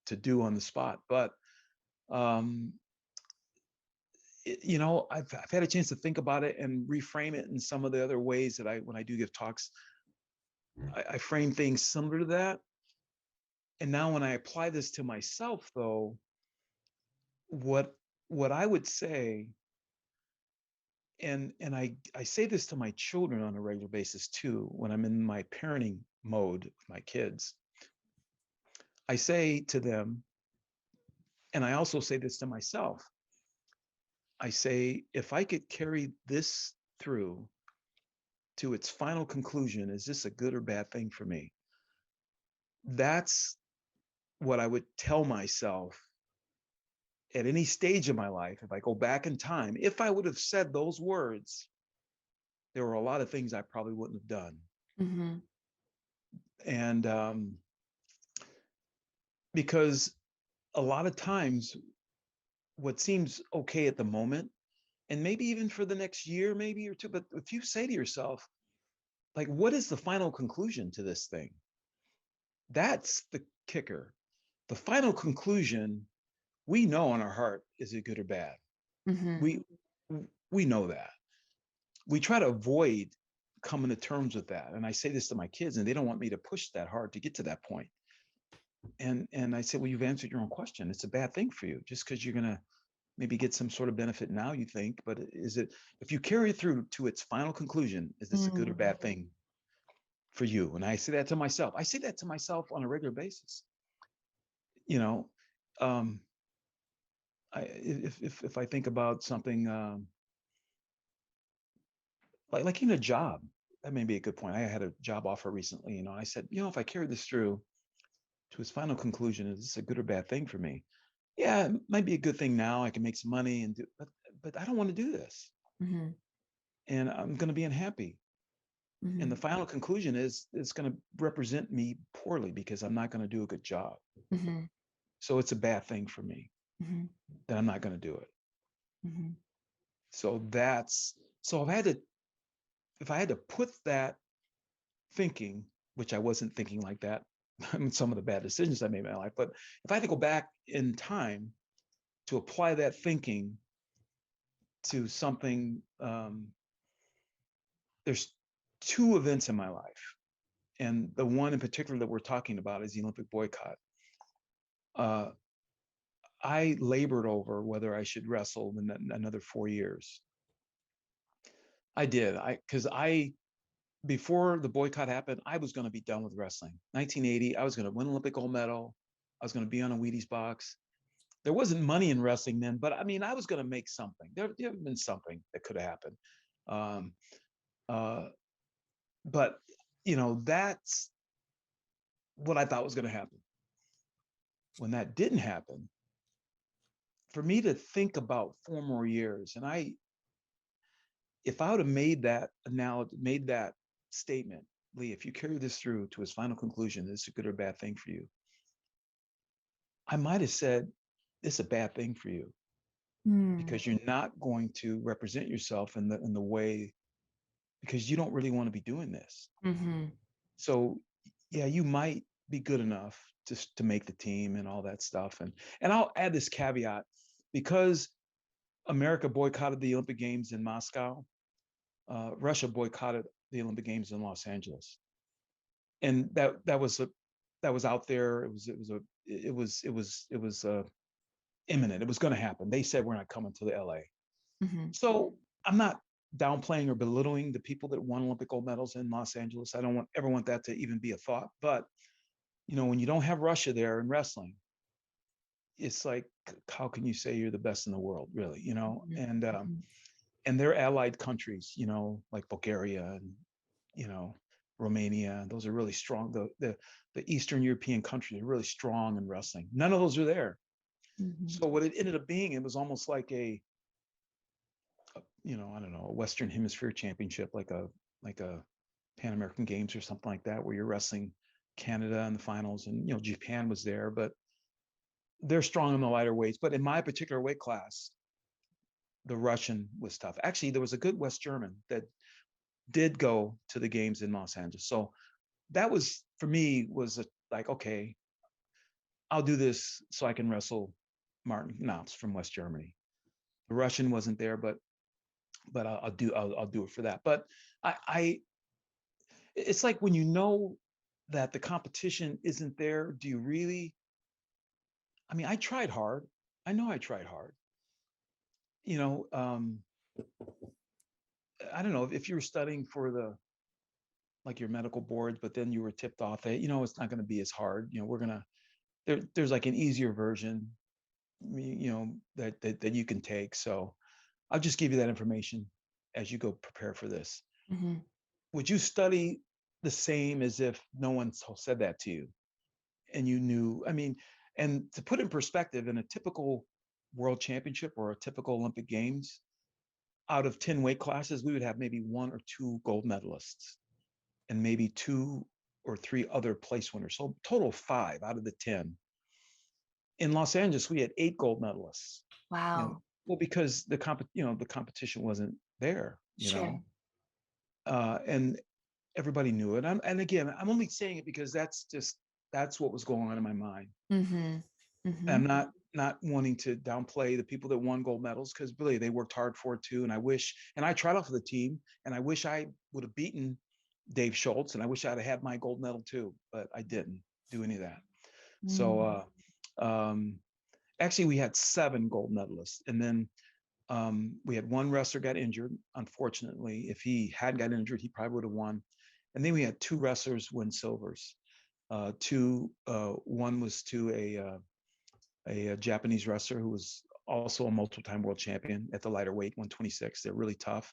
to do on the spot. But um, I've had a chance to think about it and reframe it in some of the other ways that when I do give talks, I frame things similar to that. And now when I apply this to myself, though, what what I would say, and I say this to my children on a regular basis too, when I'm in my parenting mode with my kids, I say to them, and I also say this to myself, I say, if I could carry this through to its final conclusion, is this a good or bad thing for me? That's what I would tell myself at any stage of my life. If I go back in time, if I would have said those words, there were a lot of things I probably wouldn't have done. Mhm. And because a lot of times, what seems okay at the moment, and maybe even for the next year, maybe or two, but if you say to yourself, like, what is the final conclusion to this thing? That's the kicker. The final conclusion, we know in our heart, is it good or bad? Mhm. We we know that. We try to avoid coming to terms with that. And I say this to my kids, and they don't want me to push that hard to get to that point. And I said, well, you've answered your own question. It's a bad thing for you, just because you're gonna maybe get some sort of benefit now, you think, but is it, if you carry it through to its final conclusion, is this a good or Mm. bad thing for you? And I say that to myself. I say that to myself on a regular basis. You know, um, if I think about something like in a job, that may be a good point. I had a job offer recently, and I said, if I carry this through to its final conclusion, is this a good or bad thing for me? Yeah, it might be a good thing now. I can make some money but I don't want to do this, Mhm. and I'm going to be unhappy. And the final conclusion is it's going to represent me poorly because I'm not going to do a good job. So it's a bad thing for me that I'm not going to do it. So if I had to put that thinking, which I wasn't thinking like that, I mean, some of the bad decisions I made in my life, but if I had to go back in time to apply that thinking to something, there's two events in my life. And the one in particular that we're talking about is the Olympic boycott. I labored over whether I should wrestle in another 4 years. I did. Before the boycott happened, I was going to be done with wrestling. 1980, I was going to win Olympic gold medal. I was going to be on a Wheaties box. There wasn't money in wrestling then, but I mean, I was going to make something. There had been something that could have happened. But, that's what I thought was going to happen. When that didn't happen, for me to think about 4 more years, and if I would have made that analogy, made that statement, Lee, if you carry this through to its final conclusion, this is a good or bad thing for you. I might have said, this is a bad thing for you because you're not going to represent yourself in the way, because you don't really want to be doing this. So yeah, you might be good enough just to make the team and all that stuff. And I'll add this caveat, because America boycotted the Olympic Games in Moscow, Russia boycotted the Olympic Games in Los Angeles, and that was out there. It was imminent. It was going to happen. They said we're not coming to the LA. So I'm not downplaying or belittling the people that won Olympic gold medals in Los Angeles. I don't ever want that to even be a thought. But when you don't have Russia there in wrestling, it's like, how can you say you're the best in the world, really? And they're allied countries, like Bulgaria and Romania. Those are really strong. The Eastern European countries are really strong in wrestling. None of those are there. So what it ended up being, it was almost like a I don't know, a Western Hemisphere championship, like a Pan American Games or something like that, where you're wrestling Canada in the finals, and Japan was there, but they're strong in the lighter weights. But in my particular weight class, the Russian was tough. Actually, there was a good West German that did go to the games in Los Angeles. So that was, for me, like, okay, I'll do this so I can wrestle Martin Knopf from West Germany. The Russian wasn't there, but I'll do it for that. But it's like, when you know that the competition isn't there, do you really? I mean, I tried hard. I know I tried hard. I don't know if you were studying for like your medical boards, but then you were tipped off that it's not going to be as hard. There's like an easier version, that you can take. So I'll just give you that information as you go prepare for this. Would you study the same as if no one said that to you and you knew? I mean, and to put in perspective, in a typical world championship or a typical Olympic Games, out of 10 weight classes, we would have maybe 1 or 2 gold medalists and maybe 2 or 3 other place winners. So total 5 out of the 10. In Los Angeles, we had 8 gold medalists. Wow. Well, because the competition wasn't there, and everybody knew it. And again, I'm only saying it because that's what was going on in my mind. I'm not wanting to downplay the people that won gold medals, because really they worked hard for it too. And I tried out for the team, and I wish I would have beaten Dave Schultz, and I wish I'd have had my gold medal too, but I didn't do any of that. So actually we had 7 gold medalists, and then we had 1 wrestler got injured. Unfortunately, if he hadn't got injured, he probably would have won. And then we had 2 wrestlers win silvers. One was to a Japanese wrestler who was also a multiple-time world champion at the lighter weight, 126. They're really tough.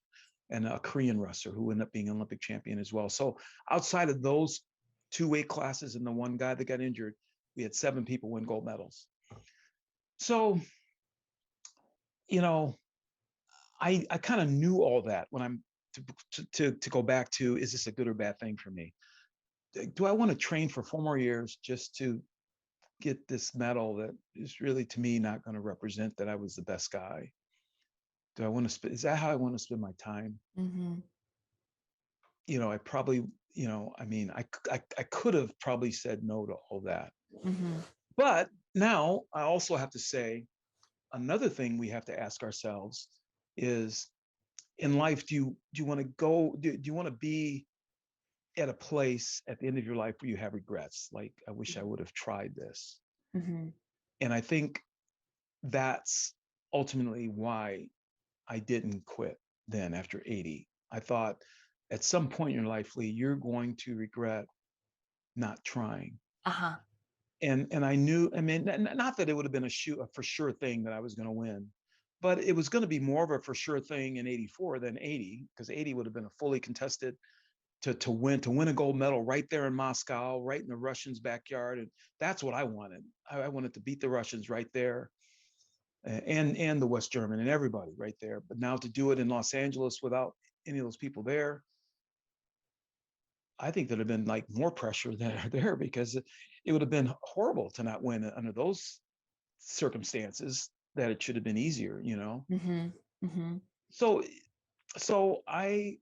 And a Korean wrestler who ended up being an Olympic champion as well. So outside of those 2 weight classes and the 1 guy that got injured, we had 7 people win gold medals. So, I kind of knew all that when I'm to go back to, is this a good or bad thing for me? Do I want to train for 4 more years just to get this medal that is really, to me, not going to represent that I was the best guy? Do I want to spend, is that how I want to spend my time? Mm-hmm. I probably, I mean, I could have probably said no to all that. Mm-hmm. But now I also have to say, another thing we have to ask ourselves is, in life, do you want to go, do you want to be at a place at the end of your life where you have regrets? Like, I wish I would have tried this. Mm-hmm. And I think that's ultimately why I didn't quit then after 80. I thought at some point in your life, Lee, you're going to regret not trying. Uh-huh. And I knew, I mean, not that it would have been a for sure thing that I was going to win, but it was going to be more of a for sure thing in 84 than 80, because 80 would have been a fully contested to win a gold medal right there in Moscow, right in the Russians' backyard. And that's what I wanted. I wanted to beat the Russians right there, and the West German and everybody right there. But now to do it in Los Angeles without any of those people there, I think there'd have been like more pressure than there, because it would have been horrible to not win under those circumstances, that it should have been easier. Mm-hmm. Mm-hmm. So I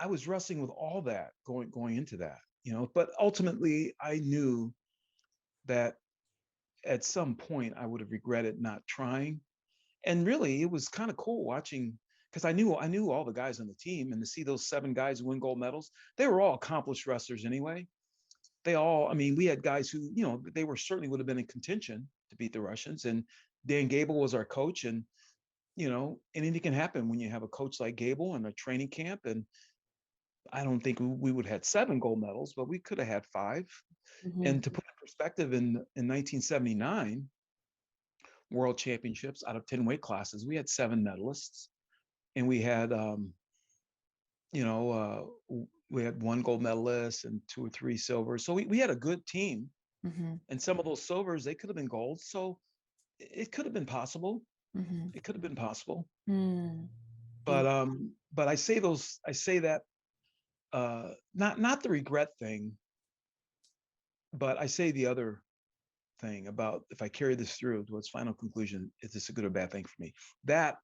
was wrestling with all that going into that, but ultimately I knew that at some point I would have regretted not trying. And really, it was kind of cool watching, because I knew all the guys on the team, and to see those 7 guys win gold medals, they were all accomplished wrestlers anyway. They all, I mean, we had guys who, they were certainly would have been in contention to beat the Russians. And Dan Gable was our coach, and anything can happen when you have a coach like Gable in a training camp. And I don't think we would have had 7 gold medals, but we could have had 5. Mm-hmm. And to put in perspective, in 1979 World Championships, out of 10 weight classes, we had 7 medalists, and we had we had 1 gold medalist and 2 or 3 silvers. So we had a good team, Mm-hmm. and some of those silvers, they could have been gold. So it could have been possible. Mm-hmm. It could have been possible. Mm. But I say that not the regret thing, but I say the other thing about, if I carry this through to its final conclusion, is this a good or bad thing for me? That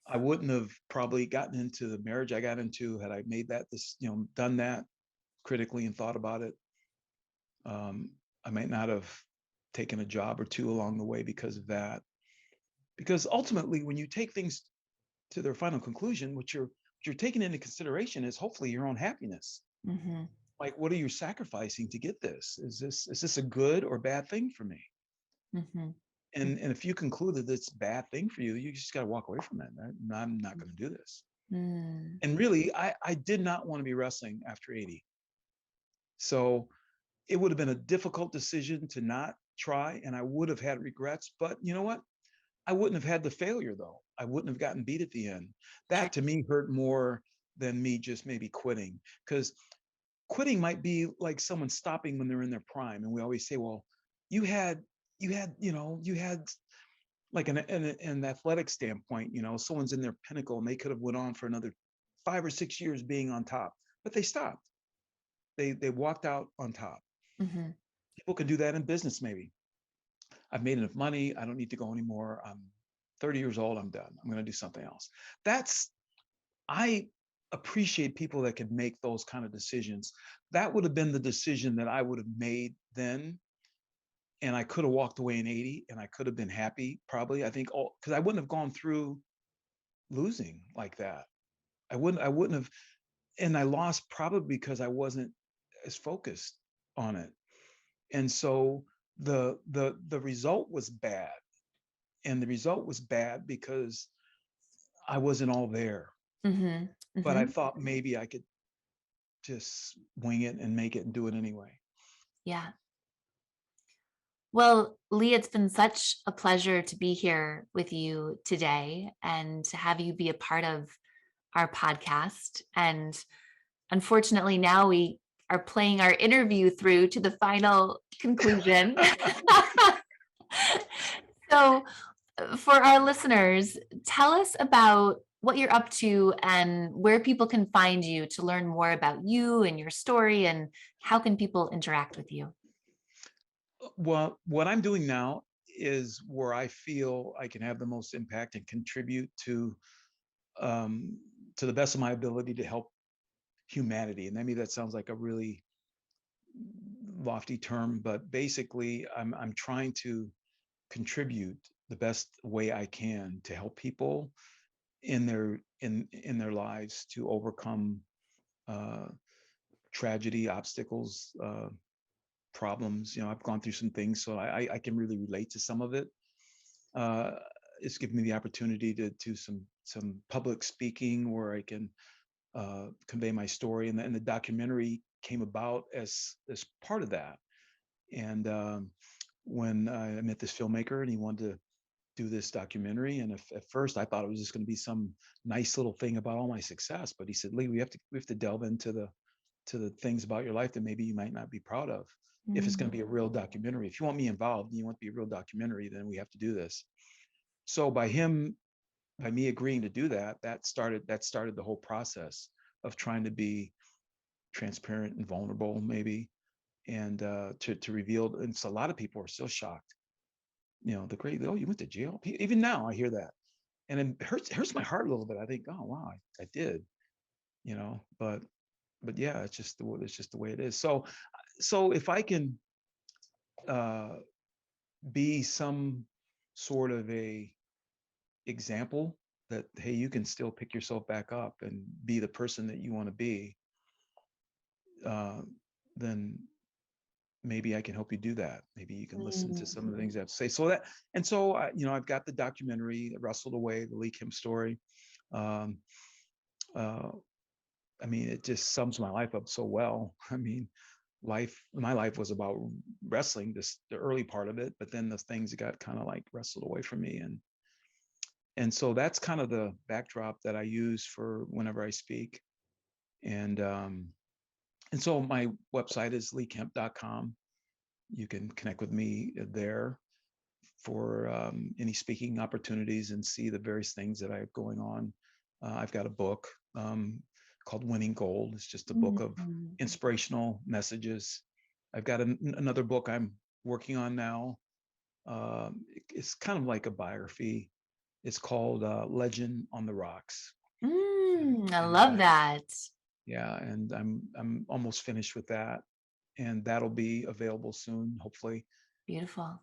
I wouldn't have probably gotten into the marriage I got into had I made that done that critically and thought about it. I might not have taken a job or 2 along the way because of that. Because ultimately, when you take things to their final conclusion, what you're taking into consideration is hopefully your own happiness. Mm-hmm. Like, what are you sacrificing to get this? Is this a good or bad thing for me? Mm-hmm. And if you conclude that it's a bad thing for you, you just got to walk away from it. I'm not going to do this. Mm. And really, I did not want to be wrestling after 80. So it would have been a difficult decision to not try, and I would have had regrets. But you know what? I wouldn't have had the failure, though. I wouldn't have gotten beat at the end. That to me hurt more than me just maybe quitting, because quitting might be like someone stopping when they're in their prime. And we always say, well, you had like an athletic standpoint, someone's in their pinnacle and they could have went on for another 5 or 6 years being on top, but they stopped. They walked out on top. Mm-hmm. People can do that in business. Maybe I've made enough money, I don't need to go anymore. I'm 30 years old, I'm done. I'm going to do something else. I appreciate people that can make those kind of decisions. That would have been the decision that I would have made then. And I could have walked away in 80, and I could have been happy, probably. I think, because I wouldn't have gone through losing like that. I wouldn't have, and I lost probably because I wasn't as focused on it. And so the result was bad. And the result was bad because I wasn't all there. Mm-hmm. But I Mm-hmm. thought maybe I could just wing it and make it and do it anyway. Yeah. Well, Lee, it's been such a pleasure to be here with you today and to have you be a part of our podcast. And unfortunately, now we are playing our interview through to the final conclusion. So, for our listeners, tell us about what you're up to and where people can find you to learn more about you and your story, and how can people interact with you? Well, what I'm doing now is where I feel I can have the most impact and contribute um, to the best of my ability to help humanity. And maybe that sounds like a really lofty term, but basically, I'm trying to contribute the best way I can to help people in their lives to overcome uh, tragedy, obstacles, problems. I've gone through some things, so I can really relate to some of it. Uh, it's given me the opportunity to do some public speaking where I can convey my story, and the documentary came about as part of that. And when I met this filmmaker, and he wanted to do this documentary, and at first I thought it was just going to be some nice little thing about all my success, but he said, Lee, we have to delve into the things about your life that maybe you might not be proud of, if it's going to be a real documentary. If you want me involved and you want to be a real documentary, then we have to do this. So by me agreeing to do that, that started the whole process of trying to be transparent and vulnerable, maybe, and to reveal. And so a lot of people are still shocked. The great, oh, you went to jail. Even now, I hear that, and it hurts my heart a little bit. I think, oh wow, I did. But yeah, it's just the way it is. So if I can uh, be some sort of a example that, hey, you can still pick yourself back up and be the person that you want to be, uh, then maybe I can help you do that. Maybe you can listen to some of the things I have to say. I've got the documentary Wrestled Away, the Lee Kemp story. Um, uh, I mean, it just sums my life up so well. I mean, my life was about wrestling, the early part of it, but then the things got kind of like wrestled away from me. And so that's kind of the backdrop that I use for whenever I speak. And so my website is leekemp.com. You can connect with me there for any speaking opportunities and see the various things that I have going on. I've got a book called Winning Gold. It's just a book of inspirational messages. I've got another book I'm working on now. It's kind of like a biography. It's called Legend on the Rocks. I And love that. yeah, and I'm almost finished with that, and that'll be available soon, hopefully. Beautiful.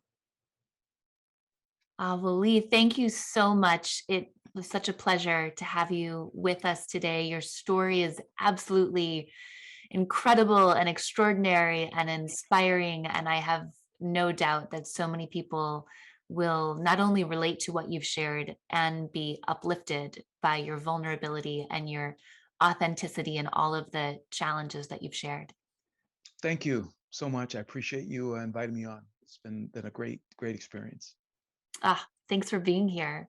Well, Lee, thank you so much. It was such a pleasure to have you with us today. Your story is absolutely incredible and extraordinary and inspiring. And I have no doubt that so many people will not only relate to what you've shared and be uplifted by your vulnerability and your authenticity and all of the challenges that you've shared. Thank you so much. I appreciate you inviting me on. It's been a great experience. Thanks for being here.